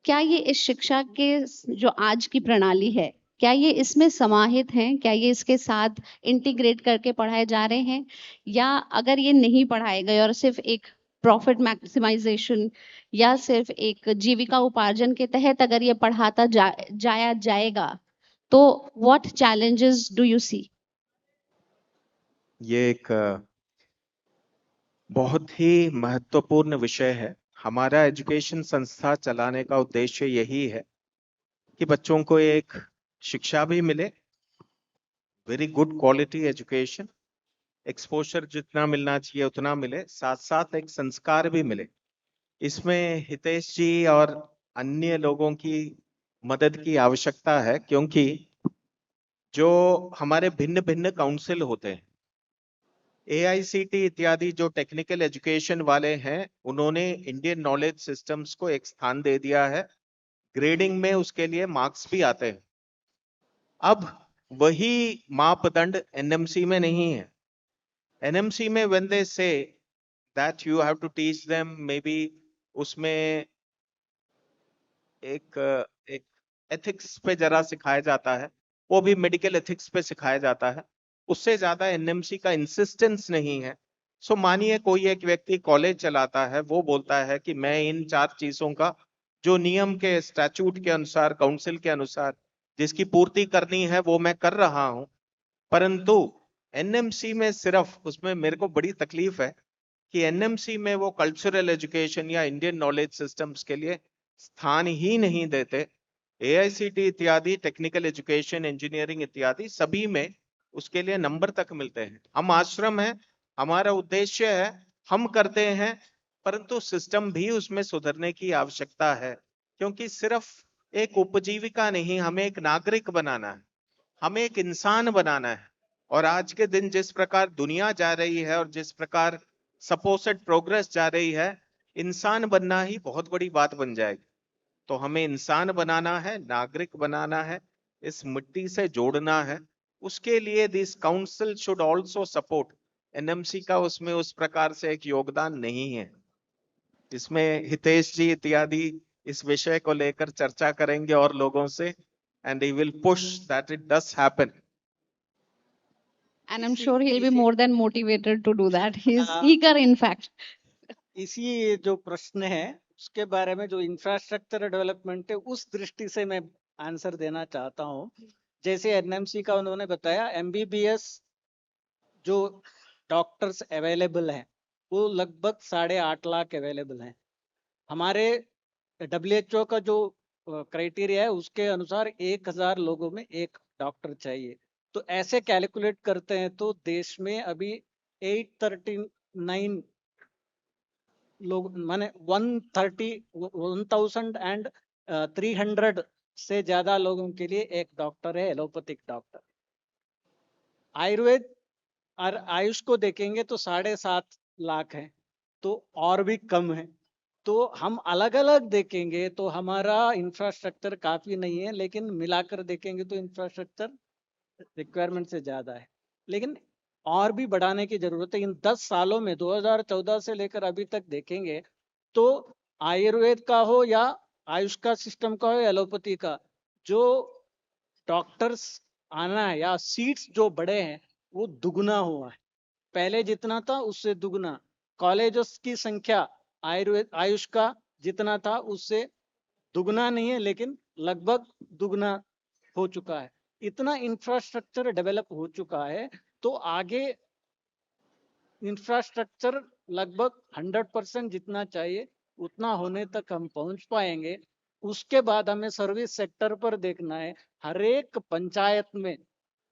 क्या ये इस शिक्षा के जो आज की प्रणाली है, क्या ये इसमें समाहित हैं? क्या ये इसके साथ इंटीग्रेट करके पढ़ाए जा रहे हैं? या अगर ये नहीं पढ़ाए गए और सिर्फ एक प्रॉफिट मैक्सिमाइजेशन या सिर्फ एक जीविका उपार्जन के तहत अगर ये पढ़ाता जाया जाएगा, तो व्हाट चैलेंजेस डू यू सी? ये एक बहुत ही महत्वपूर्ण विषय है। हमारा एजुकेशन संस्था चलाने का उद्देश्य यही है कि बच्चों को एक शिक्षा भी मिले, very good quality education, exposure जितना मिलना चाहिए उतना मिले, साथ साथ एक संस्कार भी मिले। इसमें हितेश जी और अन्य लोगों की मदद की आवश्यकता है, क्योंकि जो हमारे भिन्न भिन्न काउंसिल होते हैं, AICT इत्यादि जो टेक्निकल एजुकेशन वाले हैं, उन्होंने इंडियन नॉलेज सिस्टम्स को एक स्थान दे दिया है। ग्रेडिंग में उसके लिए मार्क्स भी आते हैं। अब वही मापदंड NMC में नहीं है। NMC में when they say that you have to teach them, maybe उसमें एक एथिक्स पे जरा सिखाया जाता है, वो भी मेडिकल एथिक्स पे सिखाया जाता है। उससे ज्यादा NMC का इंसिस्टेंस नहीं है। सो मानिए कोई एक व्यक्ति कॉलेज चलाता है, वो बोलता है कि मैं इन 4 चीजों का जो नियम के स्टैट्यूट के अनुसार, काउंसिल के अनुसार जिसकी पूर्ति करनी है वो मैं कर रहा हूं, परंतु NMC में सिर्फ, उसमें मेरे को बड़ी तकलीफ है कि NMC में वो कल्चरल एजुकेशन या इंडियन नॉलेज सिस्टम्स के लिए स्थान ही नहीं देते। AICT इत्यादि टेक्निकल एजुकेशन, इंजीनियरिंग इत्यादि सभी में उसके लिए नंबर तक मिलते हैं। हम आश्रम है, हमारा उद्देश्य है, हम करते हैं, परंतु सिस्टम भी उसमें सुधरने की आवश्यकता है, क्योंकि सिर्फ एक उपजीविका नहीं, हमें एक नागरिक बनाना है, हमें एक इंसान बनाना है। और आज के दिन जिस प्रकार दुनिया जा रही है और जिस प्रकार सपोजिट प्रोग्रेस जा रही है, इंसान बनना ही बहुत बड़ी बात बन जाएगी। तो हमें इंसान बनाना है, नागरिक बनाना है, इस मिट्टी से जोड़ना है। उसके लिए this council should also support. NMC का उसमें उस प्रकार से एक योगदान नहीं है। इसमें हितेश जी इत्यादि इस विषय को लेकर चर्चा करेंगे और लोगों से, and he will push that it does happen. And I'm sure he'll be more than motivated to do that. He's eager, in fact. इसी जो प्रश्न है उसके बारे में, जो इंफ्रास्ट्रक्चर डेवलपमेंट है, उस दृष्टि से मैं आंसर देना चाहता हूँ। जैसे एनएमसी का उन्होंने बताया, एमबीबीएस जो डॉक्टर्स अवेलेबल हैं वो लगभग 8.5 लाख अवेलेबल हैं। हमारे WHO का जो क्राइटेरिया है उसके अनुसार 1000 लोगों में एक डॉक्टर चाहिए। तो ऐसे कैलकुलेट करते हैं तो देश में अभी 839 लोग, माने 1300 से ज्यादा लोगों के लिए एक डॉक्टर है, एलोपैथिक डॉक्टर। आयुर्वेद और आयुष को देखेंगे तो 7.5 लाख है, तो और भी कम है। तो हम अलग अलग देखेंगे तो हमारा इंफ्रास्ट्रक्चर काफी नहीं है, लेकिन मिलाकर देखेंगे तो इंफ्रास्ट्रक्चर रिक्वायरमेंट से ज्यादा है। लेकिन और भी बढ़ाने की जरूरत है। इन 10 सालों में 2014 से लेकर अभी तक देखेंगे तो आयुर्वेद का हो या आयुष का सिस्टम का हो, एलोपैथी का, जो डॉक्टर्स आना है या सीट्स जो बढ़े हैं वो दुगना हुआ है। पहले जितना था उससे दुगना। कॉलेजेस की संख्या आयुर्वेद आयुष का जितना था उससे दुगना नहीं है, लेकिन लगभग दुगना हो चुका है। इतना इंफ्रास्ट्रक्चर डेवलप हो चुका है, तो आगे इंफ्रास्ट्रक्चर लगभग 100% जितना चाहिए उतना होने तक हम पहुंच पाएंगे। उसके बाद हमें सर्विस सेक्टर पर देखना है। हर एक पंचायत में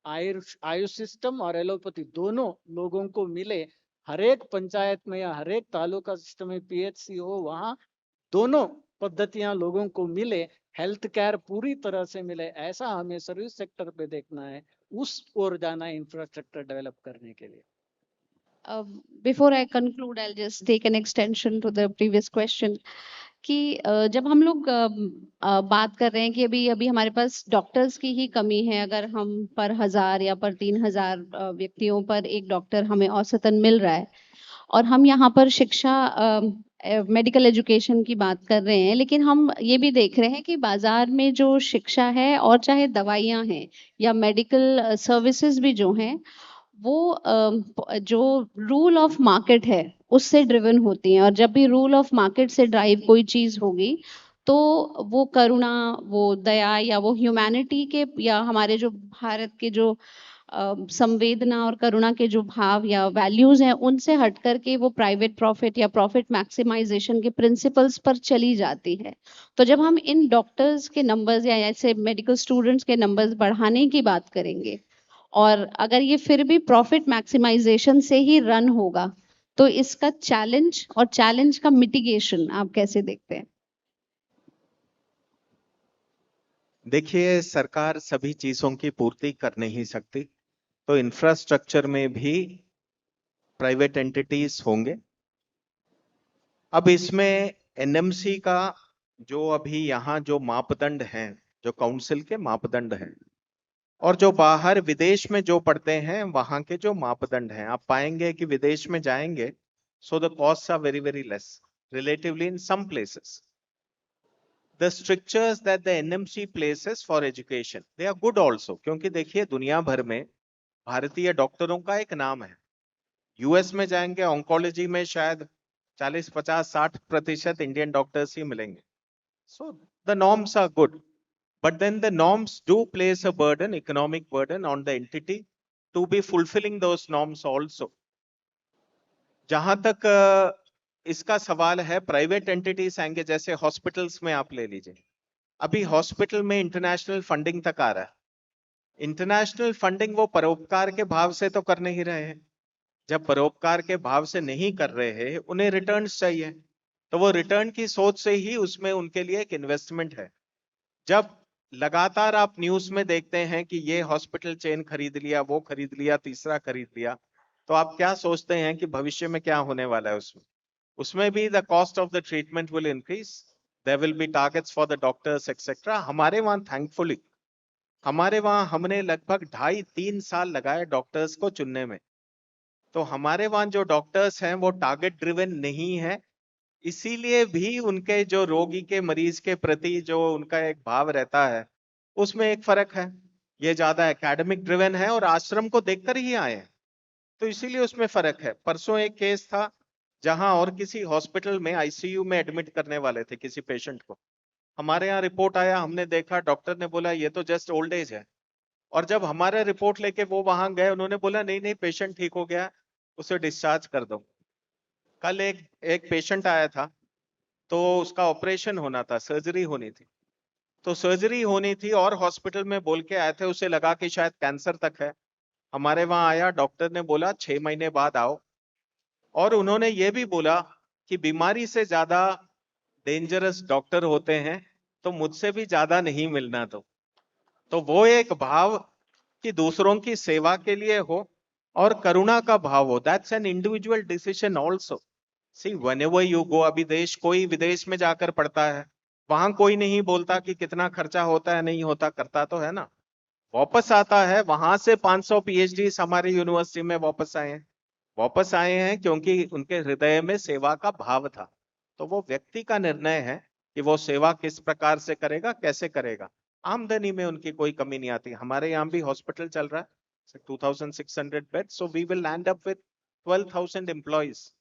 आयुष सिस्टम और एलोपैथी दोनों लोगों को मिले। हर एक पंचायत में या हर एक तालुका सिस्टम में PHC हो, वहां दोनों पद्धतियां लोगों को मिले, हेल्थ केयर पूरी तरह से मिले। ऐसा हमें सर्विस सेक्टर पे देखना है, उस ओर जाना है इंफ्रास्ट्रक्चर डेवलप करने के लिए। Before I conclude, I'll just take an extension to the previous question. कि जब हम लोग बात कर रहे हैं कि अभी अभी हमारे पास डॉक्टर्स की ही कमी है, अगर हम पर 1000 या पर 3000 व्यक्तियों पर एक डॉक्टर हमें औसतन मिल रहा है, और हम यहाँ पर शिक्षा मेडिकल एजुकेशन की बात कर रहे हैं, लेकिन हम ये भी देख रहे हैं कि बाजार में जो शिक्षा है और चाहे दवाइयाँ हैं या मेडिकल सर्विसेज भी जो हैं, वो जो रूल ऑफ मार्केट है उससे ड्रिवन होती हैं। और जब भी रूल ऑफ मार्केट से ड्राइव कोई चीज होगी तो वो करुणा, वो दया या वो ह्यूमैनिटी के या हमारे जो भारत के जो संवेदना और करुणा के जो भाव या वैल्यूज हैं उनसे हट करके वो प्राइवेट प्रॉफिट या प्रॉफिट मैक्सिमाइजेशन के प्रिंसिपल्स पर चली जाती है। तो जब हम इन डॉक्टर्स के नंबर्स या ऐसे मेडिकल स्टूडेंट्स के नंबर्स बढ़ाने की बात करेंगे, और अगर ये फिर भी प्रॉफिट मैक्सिमाइजेशन से ही रन होगा, तो इसका चैलेंज और चैलेंज का मिटिगेशन आप कैसे देखते हैं? देखिए, सरकार सभी चीजों की पूर्ति कर नहीं सकती, तो इंफ्रास्ट्रक्चर में भी प्राइवेट एंटिटीज होंगे। अब इसमें एनएमसी का जो अभी यहाँ जो मापदंड हैं, जो काउंसिल के मापदंड हैं, और जो बाहर विदेश में जो पढ़ते हैं वहां के जो मापदंड हैं, आप पाएंगे कि विदेश में जाएंगे so the cost are very very less relatively in some places. The strictures that the NMC places for education, they are good also, क्योंकि देखिए दुनिया भर में भारतीय डॉक्टरों का एक नाम है। यूएस में जाएंगे ऑन्कोलॉजी में शायद 40, 50, 60% इंडियन डॉक्टर्स ही मिलेंगे। So the norms are good, but then the norms do place a burden, economic burden on the entity to be fulfilling those norms also. जहां तक इसका सवाल है, प्राइवेट एंटिटीज आएंगे, जैसे हॉस्पिटल्स में आप ले लीजिए। अभी हॉस्पिटल में इंटरनेशनल फंडिंग तक आ रहा है। इंटरनेशनल फंडिंग वो परोपकार के भाव से तो कर नहीं रहे हैं। जब परोपकार के भाव से नहीं कर रहे हैं, उन्हें रिटर्न्स चाहिए, तो वो रिटर्न की सोच से ही उसमें उनके लिए एक इन्वेस्टमेंट है। जब लगातार आप न्यूज में देखते हैं कि ये हॉस्पिटल चेन खरीद लिया, वो खरीद लिया, तीसरा खरीद लिया, तो आप क्या सोचते हैं कि भविष्य में क्या होने वाला है उसमें? उसमें भी the cost of the treatment will increase, there will be targets for the doctors etcetera. हमारे वहां थैंकफुली, हमारे वहां हमने लगभग 2.5-3 साल लगाए डॉक्टर्स को चुनने में। तो हमारे वहां जो डॉक्टर्स हैं वो टारगेट ड्रिवन नहीं है, इसीलिए भी उनके जो रोगी के मरीज के प्रति जो उनका एक भाव रहता है उसमें एक फर्क है। ये ज्यादा एकेडमिक ड्रिवन है और आश्रम को देखकर ही आए हैं, तो इसीलिए उसमें फर्क है। परसों एक केस था जहां और किसी हॉस्पिटल में आईसीयू में एडमिट करने वाले थे किसी पेशेंट को, हमारे यहाँ रिपोर्ट आया, हमने देखा, डॉक्टर ने बोला ये तो जस्ट ओल्ड एज है, और जब हमारा रिपोर्ट लेके वो वहां गए उन्होंने बोला नहीं नहीं पेशेंट ठीक हो गया, उसे डिस्चार्ज कर दो। कल एक पेशेंट आया था, तो उसका ऑपरेशन होना था, सर्जरी होनी थी, तो सर्जरी होनी थी और हॉस्पिटल में बोल के आए थे, उसे लगा कि शायद कैंसर तक है। हमारे वहां आया, डॉक्टर ने बोला 6 महीने बाद आओ, और उन्होंने ये भी बोला कि बीमारी से ज्यादा डेंजरस डॉक्टर होते हैं, तो मुझसे भी ज्यादा नहीं मिलना दो। तो वो एक भाव कि दूसरों की सेवा के लिए हो और करुणा का भाव हो, that's an individual decision also. C whenever you go, अभी देश, कोई विदेश में जाकर पढ़ता है, वहां कोई नहीं बोलता कि कितना खर्चा होता है, नहीं होता, करता तो है ना, वापस आता है। वहां से 500 पीएचडी हमारी यूनिवर्सिटी में वापस आए हैं, वापस आए हैं क्योंकि उनके हृदय में सेवा का भाव था। तो वो व्यक्ति का निर्णय है कि वो सेवा किस प्रकार से करेगा, कैसे करेगा। आमदनी में उनकी कोई कमी नहीं आती। हमारे यहाँ भी हॉस्पिटल चल रहा है 2600 bed, so we will land up with 12,000 employees.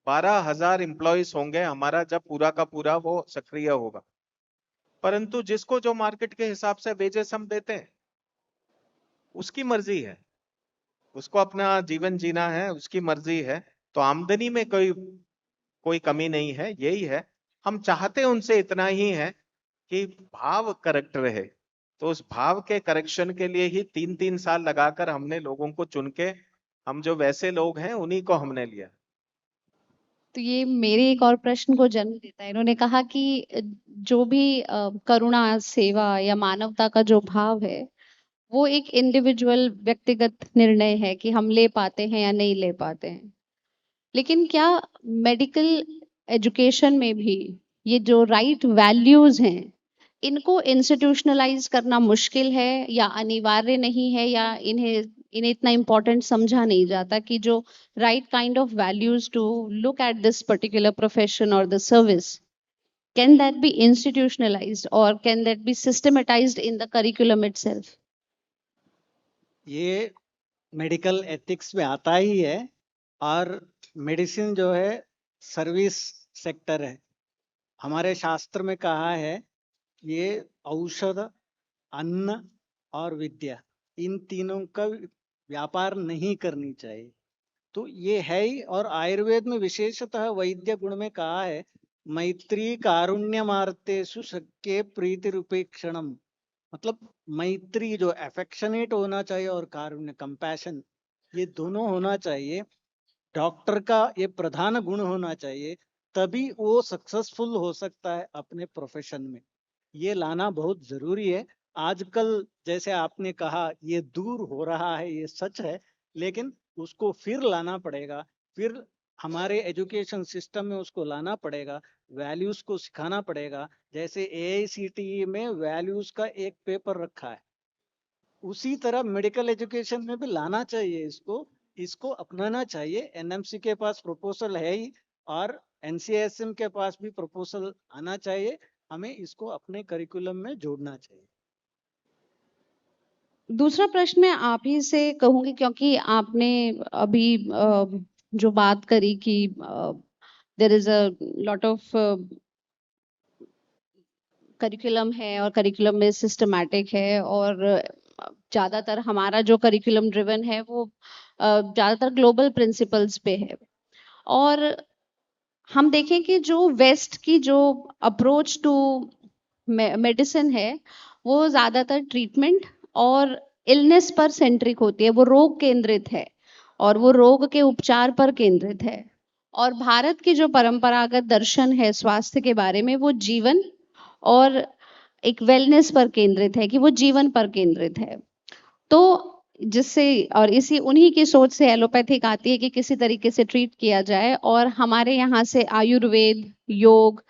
12,000 employees होंगे हमारा जब पूरा का पूरा वो सक्रिय होगा। परंतु जिसको जो मार्केट के हिसाब से वेजेस हम देते हैं, उसकी मर्जी है, उसको अपना जीवन जीना है, उसकी मर्जी है। तो आमदनी में कोई कोई कमी नहीं है, यही है। हम चाहते उनसे इतना ही है कि भाव करेक्ट रहे। तो उस भाव के करेक्शन के लिए ही 3-3 साल लगाकर हमने लोगों को चुन के, हम जो वैसे लोग हैं उन्हीं को हमने लिया। तो ये मेरे एक और प्रश्न को जन्म देता है। इन्होंने कहा कि जो भी करुणा, सेवा या मानवता का जो भाव है, वो एक इंडिविजुअल व्यक्तिगत निर्णय है कि हम ले पाते हैं या नहीं ले पाते हैं। लेकिन क्या मेडिकल एजुकेशन में भी ये जो राइट वैल्यूज हैं, इनको इंस्टीट्यूशनलाइज करना मुश्किल है या अनिवार्य नहीं है, या इन्हें इन्हें इतना इम्पोर्टेंट समझा नहीं जाता कि जो right kind of values to look at this particular profession और the service, can that be institutionalised और can that be systematised in the curriculum itself? ये मेडिकल एथिक्स में आता ही है, और मेडिसिन जो है सर्विस सेक्टर है। हमारे शास्त्र में कहा है ये औषध, अन्न और विद्या, इन तीनों का व्यापार नहीं करनी चाहिए। तो ये है ही। और आयुर्वेद में विशेषतः वैद्य गुण में कहा है मैत्री कारुण्यमार्तेषु शक्य प्रीति रूपेक्षणम। मतलब मैत्री जो एफेक्शनेट होना चाहिए और कारुण्य कंपैशन, ये दोनों होना चाहिए। डॉक्टर का ये प्रधान गुण होना चाहिए, तभी वो सक्सेसफुल हो सकता है अपने प्रोफेशन में। ये लाना बहुत जरूरी है। आजकल जैसे आपने कहा ये दूर हो रहा है, ये सच है, लेकिन उसको फिर लाना पड़ेगा। फिर हमारे एजुकेशन सिस्टम में उसको लाना पड़ेगा, वैल्यूज को सिखाना पड़ेगा। जैसे AICTE में वैल्यूज का एक पेपर रखा है, उसी तरह मेडिकल एजुकेशन में भी लाना चाहिए। इसको अपनाना चाहिए। NMC के पास प्रपोजल है ही, और NCSM के पास भी प्रपोजल आना चाहिए। हमें इसको अपने करिकुलम में जोड़ना चाहिए। दूसरा प्रश्न मैं आप ही से कहूंगी, क्योंकि आपने अभी जो बात करी कि there is a lot of curriculum है और करिकुलम में सिस्टमैटिक है, और ज्यादातर हमारा जो करिकुलम ड्रिवन है वो ज्यादातर ग्लोबल प्रिंसिपल्स पे है। और हम देखें कि जो वेस्ट की जो अप्रोच टू मेडिसिन है, वो ज्यादातर ट्रीटमेंट और इलनेस पर सेंट्रिक होती है, वो रोग केंद्रित है और वो रोग के उपचार पर केंद्रित है। और भारत की जो परंपरागत दर्शन है स्वास्थ्य के बारे में, वो जीवन और एक वेलनेस पर केंद्रित है, कि वो जीवन पर केंद्रित है। तो जिससे और इसी उन्हीं की सोच से एलोपैथिक आती है कि किसी तरीके से ट्रीट किया जाए, और हमारे यहाँ से आयुर्वेद, योग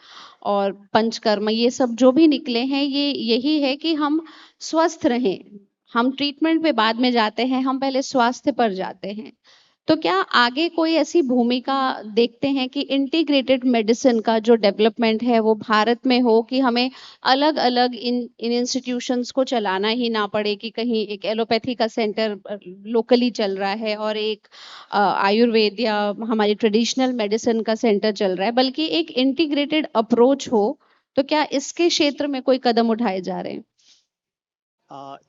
और पंचकर्म ये सब जो भी निकले हैं, ये यही है कि हम स्वस्थ रहें। हम ट्रीटमेंट पे बाद में जाते हैं, हम पहले स्वास्थ्य पर जाते हैं। तो क्या आगे कोई ऐसी भूमिका देखते हैं कि इंटीग्रेटेड मेडिसिन का जो डेवलपमेंट है वो भारत में हो, कि हमें अलग अलग इन इंस्टीट्यूशंस को चलाना ही ना पड़े, कि कहीं एक एलोपैथी का सेंटर लोकली चल रहा है और एक आयुर्वेद या हमारी ट्रेडिशनल मेडिसिन का सेंटर चल रहा है, बल्कि एक इंटीग्रेटेड अप्रोच हो? तो क्या इसके क्षेत्र में कोई कदम उठाए जा रहे हैं?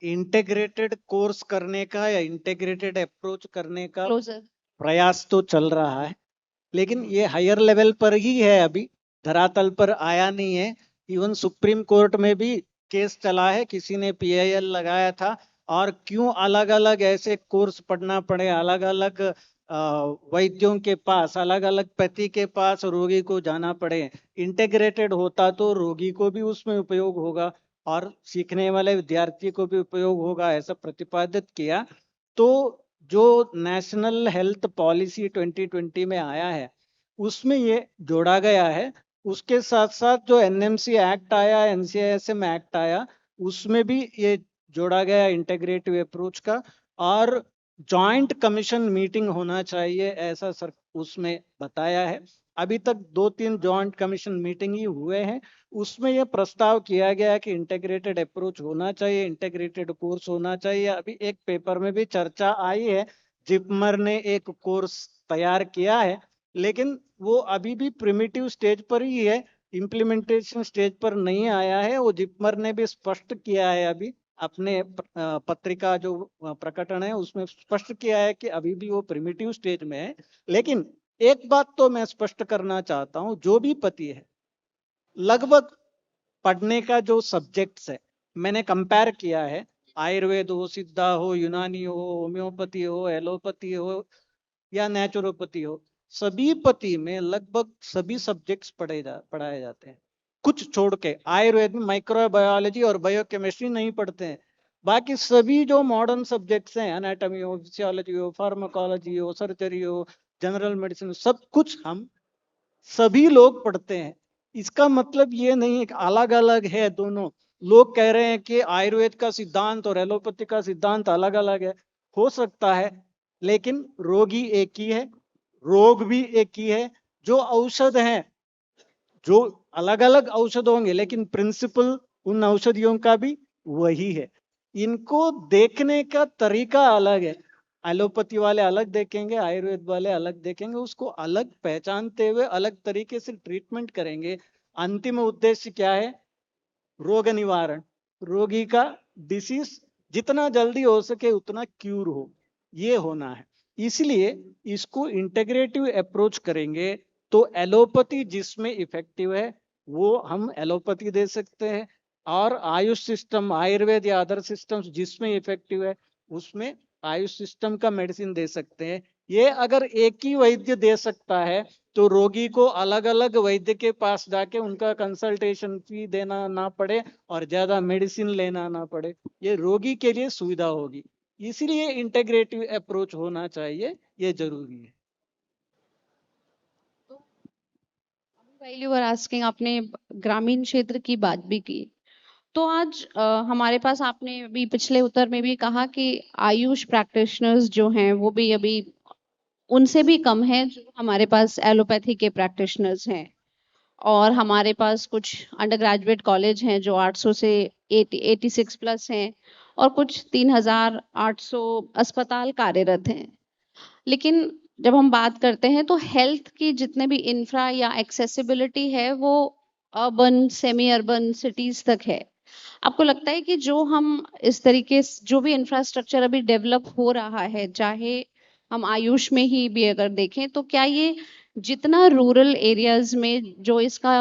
इंटीग्रेटेड कोर्स करने का या इंटीग्रेटेड अप्रोच करने का क्लोजर। प्रयास तो चल रहा है, लेकिन ये हायर लेवल पर ही है, अभी धरातल पर आया नहीं है। इवन सुप्रीम कोर्ट में भी केस चला है, किसी ने PIL लगाया था। और क्यों अलग अलग ऐसे कोर्स पढ़ना पड़े, अलग अलग वैद्यों के पास, अलग अलग पैथी के पास रोगी को जाना पड़े। इंटीग्रेटेड होता तो रोगी को भी उसमें उपयोग होगा और सीखने वाले विद्यार्थी को भी उपयोग होगा, ऐसा प्रतिपादित किया। तो जो नेशनल हेल्थ पॉलिसी 2020 में आया है उसमें ये जोड़ा गया है। उसके साथ साथ जो NMC एक्ट आया, NCISM एक्ट आया, उसमें भी ये जोड़ा गया इंटीग्रेटिव अप्रोच का। और जॉइंट कमीशन मीटिंग होना चाहिए, ऐसा सर उसमें बताया है। अभी तक 2-3 जॉइंट कमीशन मीटिंग ही हुए हैं। उसमें यह प्रस्ताव किया गया है कि इंटीग्रेटेड अप्रोच होना चाहिए, इंटीग्रेटेड कोर्स होना चाहिए। अभी एक पेपर में भी चर्चा आई है, जिपमर ने एक कोर्स तैयार किया है, लेकिन वो अभी भी प्रिमिटिव स्टेज पर ही है, इम्प्लीमेंटेशन स्टेज पर नहीं आया है। वो जिपमर ने भी स्पष्ट किया है, अभी अपने पत्रिका जो प्रकटन है उसमें स्पष्ट किया है कि अभी भी वो प्रिमिटिव स्टेज में है। लेकिन एक बात तो मैं स्पष्ट करना चाहता हूं, जो भी पति है लगभग पढ़ने का जो सब्जेक्ट्स है, मैंने कंपेयर किया है, आयुर्वेद हो, सिद्धा हो, यूनानी हो, होम्योपैथी हो, एलोपैथी हो या नेचुरोपैथी हो, सभी पति में लगभग सभी सब्जेक्ट्स पढ़ाए जाते हैं। कुछ छोड़ के आयुर्वेद में माइक्रोबायोलॉजी और बायोकेमिस्ट्री नहीं पढ़ते हैं। बाकी सभी जो मॉडर्न सब्जेक्ट्स हैं, एनाटॉमी हो, फिजियोलॉजी हो, फार्माकोलॉजी हो, सर्जरी हो, जनरल मेडिसिन, सब कुछ हम सभी लोग पढ़ते हैं। इसका मतलब ये नहीं है कि अलग अलग है दोनों। लोग कह रहे हैं कि आयुर्वेद का सिद्धांत और एलोपैथी का सिद्धांत अलग अलग है, हो सकता है, लेकिन रोगी एक ही है, रोग भी एक ही है। जो औषध हैं, जो अलग अलग औषध होंगे, लेकिन प्रिंसिपल उन औषधियों का भी वही है। इनको देखने का तरीका अलग है। एलोपैथी वाले अलग देखेंगे, आयुर्वेद वाले अलग देखेंगे, उसको अलग पहचानते हुए अलग तरीके से ट्रीटमेंट करेंगे। अंतिम उद्देश्य क्या है? रोग निवारण, रोगी का डिसीज जितना जल्दी हो सके उतना क्यूर हो, ये होना है। इसलिए इसको इंटीग्रेटिव अप्रोच करेंगे तो एलोपैथी जिसमें इफेक्टिव है वो हम एलोपैथी दे सकते हैं, और आयुष सिस्टम, आयुर्वेद या अदर सिस्टम्स जिसमें इफेक्टिव है उसमें आयुष सिस्टम का मेडिसिन दे सकते हैं। ये अगर एक ही वैद्य दे सकता है तो रोगी को अलग अलग वैद्य के पास जाके उनका कंसल्टेशन फी देना ना पड़े और ज्यादा मेडिसिन लेना ना पड़े, ये रोगी के लिए सुविधा होगी। इसलिए इंटीग्रेटिव अप्रोच होना चाहिए, ये जरूरी है। व्हाइल यू आर आस्किंग, आपने ग्रामीण क्षेत्र की बात भी की। तो आज हमारे पास, आपने अभी पिछले उत्तर में भी कहा कि आयुष प्रैक्टिशनर्स जो हैं वो भी अभी उनसे भी कम है जो हमारे पास एलोपैथी के प्रैक्टिशनर्स हैं। और हमारे पास कुछ अंडर ग्रेजुएट कॉलेज हैं जो 800 से 86 प्लस हैं, और कुछ 3800 अस्पताल कार्यरत हैं। लेकिन जब हम बात करते हैं तो हेल्थ की जितने भी इंफ्रा या एक्सेसिबिलिटी है वो अर्बन, सेमी अर्बन सिटीज तक है। आपको लगता है कि जो हम इस तरीके से जो भी इंफ्रास्ट्रक्चर अभी डेवलप हो रहा है, चाहे हम आयुष में ही भी अगर देखें, तो क्या ये जितना रूरल एरियाज में जो इसका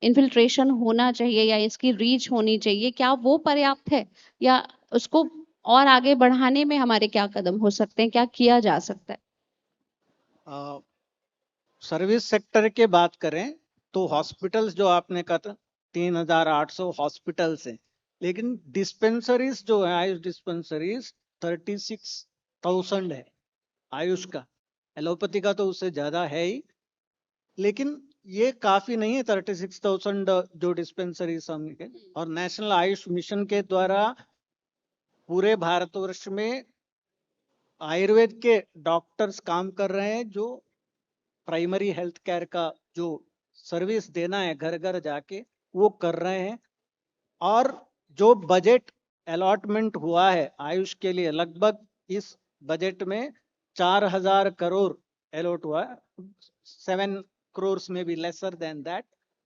इन्फिल्ट्रेशन होना चाहिए या इसकी रीच होनी चाहिए, क्या वो पर्याप्त है, या उसको और आगे बढ़ाने में हमारे क्या कदम हो सकते हैं, क्या किया जा सकता है? सर्विस सेक्टर के बात करें तो हॉस्पिटल्स जो आपने कहा था, 3800 हॉस्पिटल्स हैं, लेकिन डिस्पेंसरीज जो है, आयुष डिस्पेंसरीज 36,000 है आयुष का। एलोपैथी का तो उससे ज्यादा है ही, लेकिन ये काफी नहीं है 36,000 जो डिस्पेंसरीज हमने। और नेशनल आयुष मिशन के द्वारा पूरे भारतवर्ष में आयुर्वेद के डॉक्टर्स काम कर रहे हैं, जो प्राइमरी हेल्थ केयर का जो सर्विस देना है घर घर जाके वो कर रहे हैं। और जो बजट अलॉटमेंट हुआ है आयुष के लिए, लगभग इस बजट में 4,000 करोड़ अलॉट हुआ है, 7 करोड़ में भी लेसर देन दैट,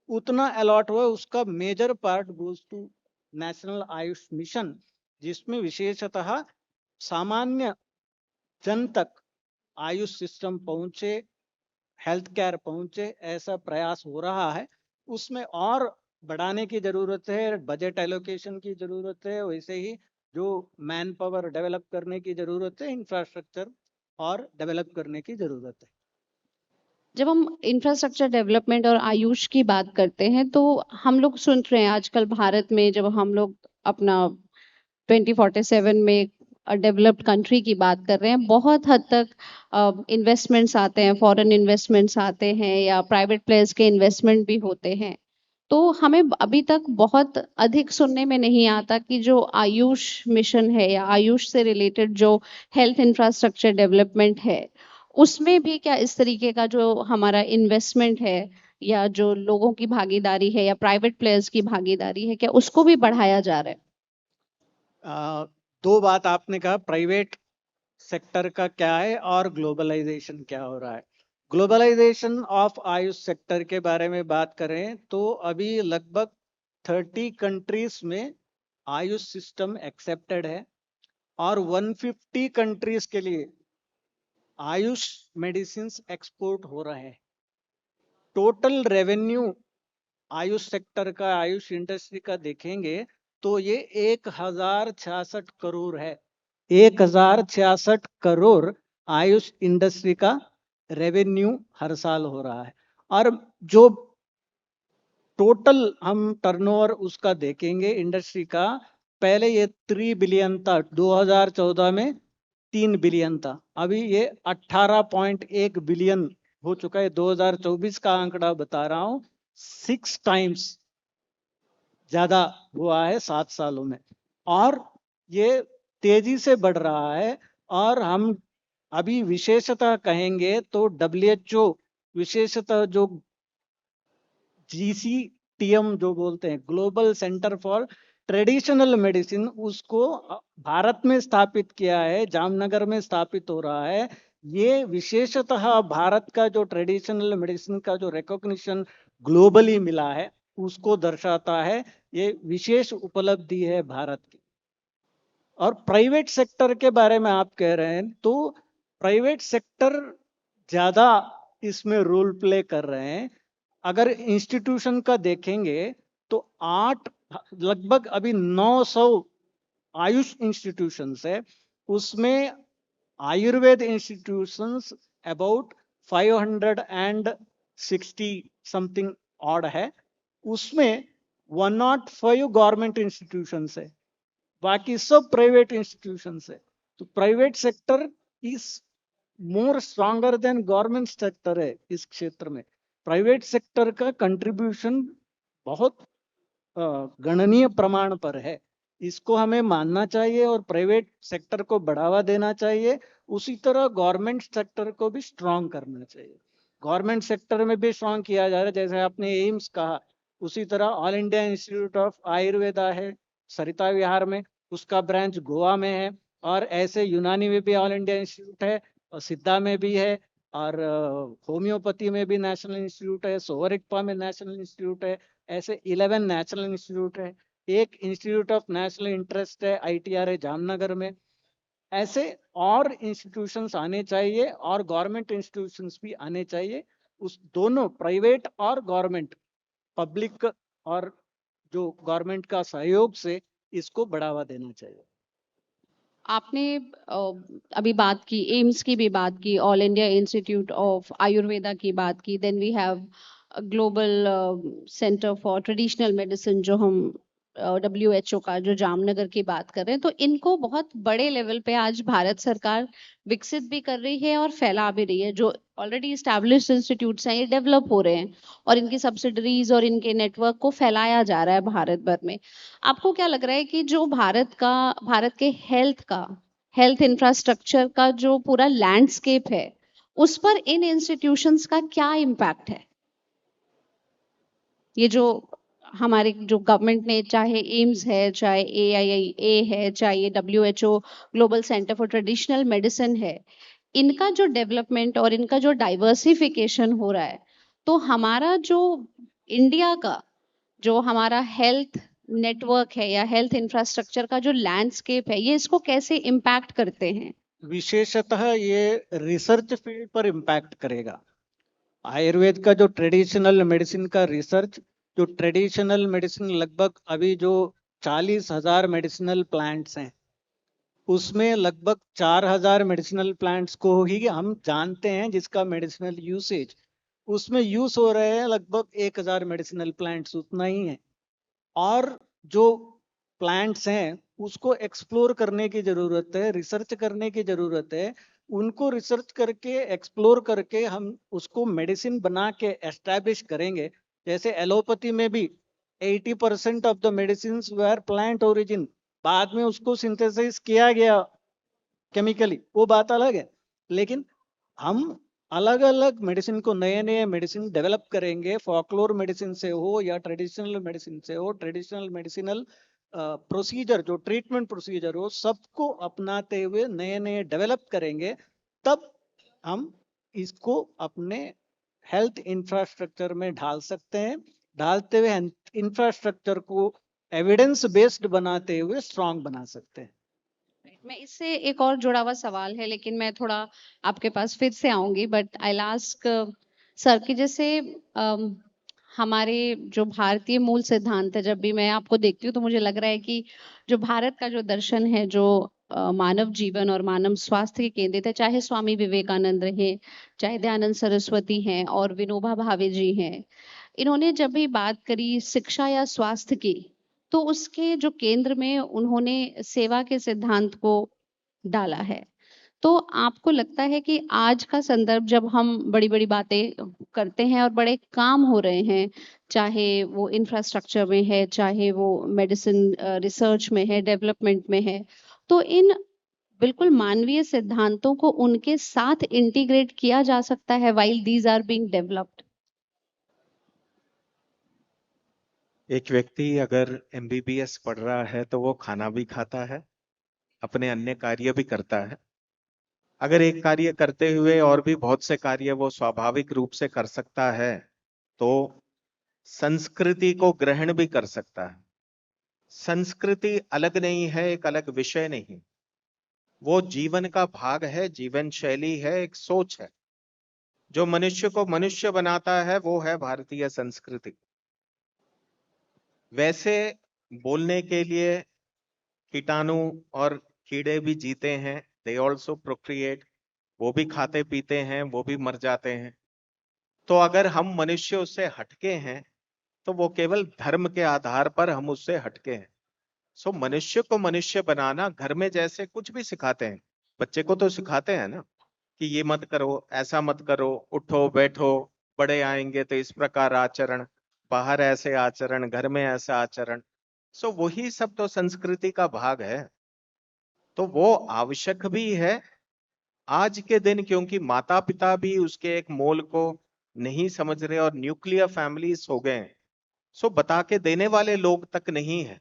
उतना अलॉट हुआ। उसका major part goes to national Ayush mission, जिसमें विशेषतः सामान्य जन तक आयुष सिस्टम पहुंचे, हेल्थ केयर पहुंचे, ऐसा प्रयास हो रहा है। उसमें और बढ़ाने की जरूरत है, बजट एलोकेशन की जरूरत है, वैसे ही जो मैन पावर डेवलप करने की जरूरत है, इंफ्रास्ट्रक्चर और डेवलप करने की जरूरत है। जब हम इंफ्रास्ट्रक्चर डेवलपमेंट और आयुष की बात करते हैं तो हम लोग सुन रहे हैं आजकल भारत में, जब हम लोग अपना 2047 में डेवलप्ड कंट्री की बात कर रहे हैं, बहुत हद तक इन्वेस्टमेंट्स आते हैं, फॉरेन इन्वेस्टमेंट्स आते हैं या प्राइवेट प्लेयर्स के इन्वेस्टमेंट भी होते हैं। तो हमें अभी तक बहुत अधिक सुनने में नहीं आता कि जो आयुष मिशन है या आयुष से रिलेटेड जो हेल्थ इंफ्रास्ट्रक्चर डेवलपमेंट है, उसमें भी क्या इस तरीके का जो हमारा इन्वेस्टमेंट है या जो लोगों की भागीदारी है या प्राइवेट प्लेयर्स की भागीदारी है, क्या उसको भी बढ़ाया जा रहा है? दो बात आपने कहा, प्राइवेट सेक्टर का क्या है और ग्लोबलाइजेशन क्या हो रहा है। ग्लोबलाइजेशन ऑफ आयुष सेक्टर के बारे में बात करें तो अभी लगभग 30 कंट्रीज में आयुष सिस्टम एक्सेप्टेड है और 150 कंट्रीज के लिए आयुष मेडिसिन एक्सपोर्ट हो रहे हैं। टोटल रेवेन्यू आयुष सेक्टर का, आयुष इंडस्ट्री का देखेंगे तो ये 1,066 करोड़ है। 1,066 करोड़ आयुष इंडस्ट्री का रेवेन्यू हर साल हो रहा है। और जो टोटल हम टर्नओवर उसका देखेंगे इंडस्ट्री का, पहले ये 3 बिलियन था, 2014 में 3 बिलियन था, अभी ये 18.1 बिलियन हो चुका है। 2024 का आंकड़ा बता रहा हूं, 6 टाइम्स ज्यादा हुआ है 7 सालों में, और ये तेजी से बढ़ रहा है। और हम अभी विशेषतः कहेंगे तो WHO विशेषतः जो GCTM जो बोलते हैं, global centre for traditional medicine, उसको भारत में स्थापित किया है, जामनगर में स्थापित हो रहा है। ये विशेषतः भारत का जो ट्रेडिशनल मेडिसिन का जो रिकॉग्निशन ग्लोबली मिला है उसको दर्शाता है। ये विशेष उपलब्धि है भारत की। और प्राइवेट सेक्टर के बारे में आप कह रहे हैं तो प्राइवेट सेक्टर ज्यादा इसमें रोल प्ले कर रहे हैं। अगर इंस्टीट्यूशन का देखेंगे तो 8 लगभग अभी 900 आयुष इंस्टीट्यूशंस है, उसमें Ayurveda institutions about 560 something odd है, उसमें 105 गवर्नमेंट इंस्टीट्यूशंस है, बाकी सब प्राइवेट इंस्टीट्यूशंस है। तो private sector is more stronger than government sector है इस क्षेत्र में। प्राइवेट सेक्टर का कंट्रीब्यूशन बहुत गणनीय प्रमाण पर है, इसको हमें मानना चाहिए और प्राइवेट सेक्टर को बढ़ावा देना चाहिए। उसी तरह गवर्नमेंट सेक्टर को भी स्ट्रॉन्ग करना चाहिए। गवर्नमेंट सेक्टर में भी स्ट्रॉन्ग किया जा रहा है, जैसे आपने एम्स कहा, उसी तरह all India institute of Ayurveda है सरिता विहार में, उसका ब्रांच गोवा में है, और ऐसे यूनानी में भी ऑल इंडिया इंस्टीट्यूट है, और सिद्धा में भी है, और होम्योपैथी में भी नेशनल इंस्टीट्यूट है, सोवरिकपा में नेशनल इंस्टीट्यूट है। ऐसे 11 नेशनल इंस्टीट्यूट है। एक इंस्टीट्यूट ऑफ नेशनल इंटरेस्ट है ITR जामनगर में। ऐसे और इंस्टीट्यूशंस आने चाहिए और गवर्नमेंट इंस्टीट्यूशंस भी आने चाहिए। उस दोनों प्राइवेट और गवर्नमेंट, पब्लिक और जो गवर्नमेंट का सहयोग से इसको बढ़ावा देना चाहिए। आपने अभी बात की, एम्स की भी बात की, all India institute of Ayurveda की बात की, then we have global centre for traditional medicine जो हम WHO का, जो जामनगर की बात कर रहे हैं, तो इनको बहुत बड़े लेवल पे आज भारत सरकार विकसित भी कर रही है और फैला भी रही है। जो ऑलरेडी इस्टेब्लिश्ड इंस्टीट्यूट्स हैं, ये डेवलप हो रहे हैं और इनकी सब्सिडरीज और इनके नेटवर्क को फैलाया जा रहा है भारत भर में। आपको क्या लग रहा है कि जो भारत के हेल्थ इंफ्रास्ट्रक्चर का जो पूरा लैंडस्केप है, उस पर इन इंस्टीट्यूशंस का क्या इम्पैक्ट है? ये जो हमारे जो गवर्नमेंट ने, चाहे एम्स है, चाहे AIIA है, चाहे ये WHO global centre for traditional medicine है, इनका जो डेवलपमेंट और इनका जो डाइवर्सिफिकेशन हो रहा है, तो हमारा जो इंडिया का जो हमारा हेल्थ नेटवर्क है या हेल्थ इंफ्रास्ट्रक्चर का जो लैंडस्केप है, ये इसको कैसे इम्पैक्ट करते हैं? विशेषतः ये रिसर्च फील्ड पर इम्पैक्ट करेगा। आयुर्वेद का जो ट्रेडिशनल मेडिसिन का रिसर्च, जो ट्रेडिशनल मेडिसिन लगभग अभी जो 40,000 मेडिसिनल प्लांट्स हैं, उसमें लगभग 4,000 मेडिसिनल प्लांट्स को ही हम जानते हैं जिसका मेडिसिनल यूसेज, उसमें यूज हो रहे हैं लगभग 1,000 मेडिसिनल प्लांट्स, उतना ही है। और जो प्लांट्स हैं उसको एक्सप्लोर करने की जरूरत है, रिसर्च करने की जरूरत है। उनको रिसर्च करके एक्सप्लोर करके हम उसको मेडिसिन बना के एस्टैब्लिश करेंगे। जैसे एलोपैथी में भी 80% of the medicine were plant origin, बाद में उसको सिंथेसाइज किया गया केमिकली, वो बात अलग है। लेकिन हम अलग अलग मेडिसिन को, नए नए मेडिसिन डेवलप करेंगे, फॉकलोर मेडिसिन से हो या ट्रेडिशनल मेडिसिन से हो, ट्रेडिशनल मेडिसिनल प्रोसीजर, जो ट्रीटमेंट प्रोसीजर हो, सबको अपनाते हुए नए नए डेवलप करेंगे। तब हम इसको अपने हेल्थ इंफ्रास्ट्रक्चर में ढाल सकते हैं। ढालते हुए इंफ्रास्ट्रक्चर को एविडेंस बेस्ड बनाते हुए स्ट्रांग बना सकते हैं। मैं इससे एक और जुड़ा हुआ सवाल है, लेकिन मैं थोड़ा आपके पास फिर से आऊंगी, बट आई आस्क सर कि जैसे हमारे जो भारतीय मूल सिद्धांत है, जब भी मैं आपको देखती हूँ तो मुझे लग रहा है कि जो भारत का जो दर्शन है, जो मानव जीवन और मानव स्वास्थ्य के केंद्रित है, चाहे स्वामी विवेकानंद रहे, चाहे दयानंद सरस्वती हैं और विनोबा भावे जी हैं, इन्होंने जब भी बात करी शिक्षा या स्वास्थ्य की, तो उसके जो केंद्र में उन्होंने सेवा के सिद्धांत को डाला है। तो आपको लगता है कि आज का संदर्भ, जब हम बड़ी-बड़ी बातें करते हैं और बड़े काम हो रहे हैं, चाहे वो इंफ्रास्ट्रक्चर में है, चाहे वो मेडिसिन रिसर्च में है, डेवलपमेंट में है, तो इन बिल्कुल मानवीय सिद्धांतों को उनके साथ इंटीग्रेट किया जा सकता है while these are being developed? एक व्यक्ति अगर MBBS पढ़ रहा है तो वो खाना भी खाता है, अपने अन्य कार्य भी करता है। अगर एक कार्य करते हुए और भी बहुत से कार्य वो स्वाभाविक रूप से कर सकता है, तो संस्कृति को ग्रहण भी कर सकता है। संस्कृति अलग नहीं है, एक अलग विषय नहीं, वो जीवन का भाग है, जीवन शैली है, एक सोच है। जो मनुष्य को मनुष्य बनाता है वो है भारतीय संस्कृति। वैसे बोलने के लिए कीटाणु और कीड़े भी जीते हैं, दे ऑल्सो प्रोक्रिएट, वो भी खाते पीते हैं, वो भी मर जाते हैं। तो अगर हम मनुष्य उससे हटके हैं तो वो केवल धर्म के आधार पर हम उससे हटके हैं। सो मनुष्य को मनुष्य बनाना घर में जैसे कुछ भी सिखाते हैं, बच्चे को तो सिखाते हैं ना कि ये मत करो, ऐसा मत करो, उठो बैठो, बड़े आएंगे तो इस प्रकार आचरण, बाहर ऐसे आचरण, घर में ऐसा आचरण। सो वही सब तो संस्कृति का भाग है। तो वो आवश्यक भी है आज के दिन, क्योंकि माता पिता भी उसके एक मोल को नहीं समझ रहे और न्यूक्लियर फैमिलीज हो गए हैं। सो बता के देने वाले लोग तक नहीं है,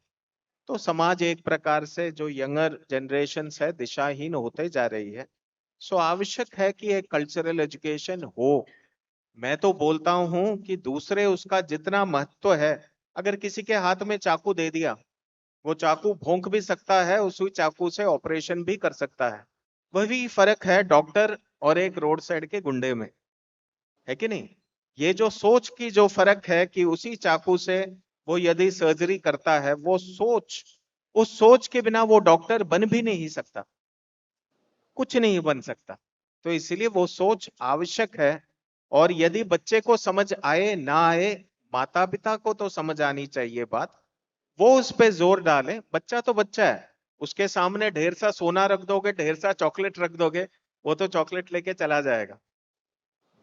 तो समाज एक प्रकार से जो यंगर जनरेशन है दिशाहीन होते जा रही है। सो आवश्यक है कि एक कल्चरल एजुकेशन हो। मैं तो बोलता हूं कि दूसरे उसका जितना महत्व है, अगर किसी के हाथ में चाकू दे दिया, वो चाकू भोंक भी सकता है, उसी चाकू से ऑपरेशन भी कर सकता है। वही फर्क है डॉक्टर और एक रोड साइड के गुंडे में, है कि नहीं? ये जो सोच की जो फर्क है कि उसी चाकू से वो यदि सर्जरी करता है, वो सोच, उस सोच के बिना वो डॉक्टर बन भी नहीं सकता, कुछ नहीं बन सकता। तो इसलिए वो सोच आवश्यक है। और यदि बच्चे को समझ आए ना आए, माता पिता को तो समझ आनी चाहिए बात वो उस पे जोर डाले। बच्चा तो बच्चा है, उसके सामने ढेर सा सोना रख दोगे, ढेर सा चॉकलेट रख दोगे, वो तो चॉकलेट लेके चला जाएगा।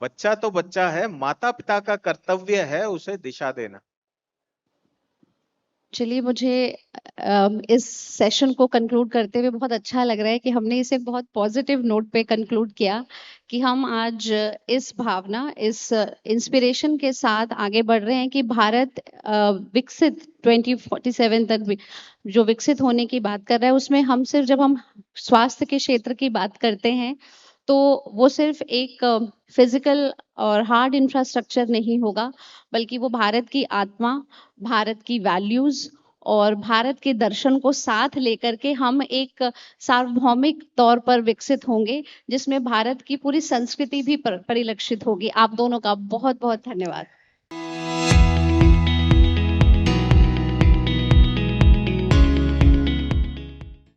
बच्चा तो बच्चा है, माता पिता का कर्तव्य है उसे दिशा देना। चलिए, मुझे इस सेशन को कंक्लूड करते हुए बहुत अच्छा लग रहा है कि हमने इसे बहुत पॉजिटिव नोट पे कंक्लूड किया कि हम आज इस भावना, इस इंस्पिरेशन के साथ आगे बढ़ रहे हैं कि भारत विकसित 2047 तक भी जो विकसित होने की बात कर रहा है, उसमें हम सिर्फ जब हम स्वास्थ्य के क्षेत्र की बात करते हैं तो वो सिर्फ एक फिजिकल और हार्ड इंफ्रास्ट्रक्चर नहीं होगा, बल्कि वो भारत की आत्मा, भारत की वैल्यूज और भारत के दर्शन को साथ लेकर के हम एक सार्वभौमिक तौर पर विकसित होंगे, जिसमें भारत की पूरी संस्कृति भी परिलक्षित होगी। आप दोनों का बहुत बहुत धन्यवाद।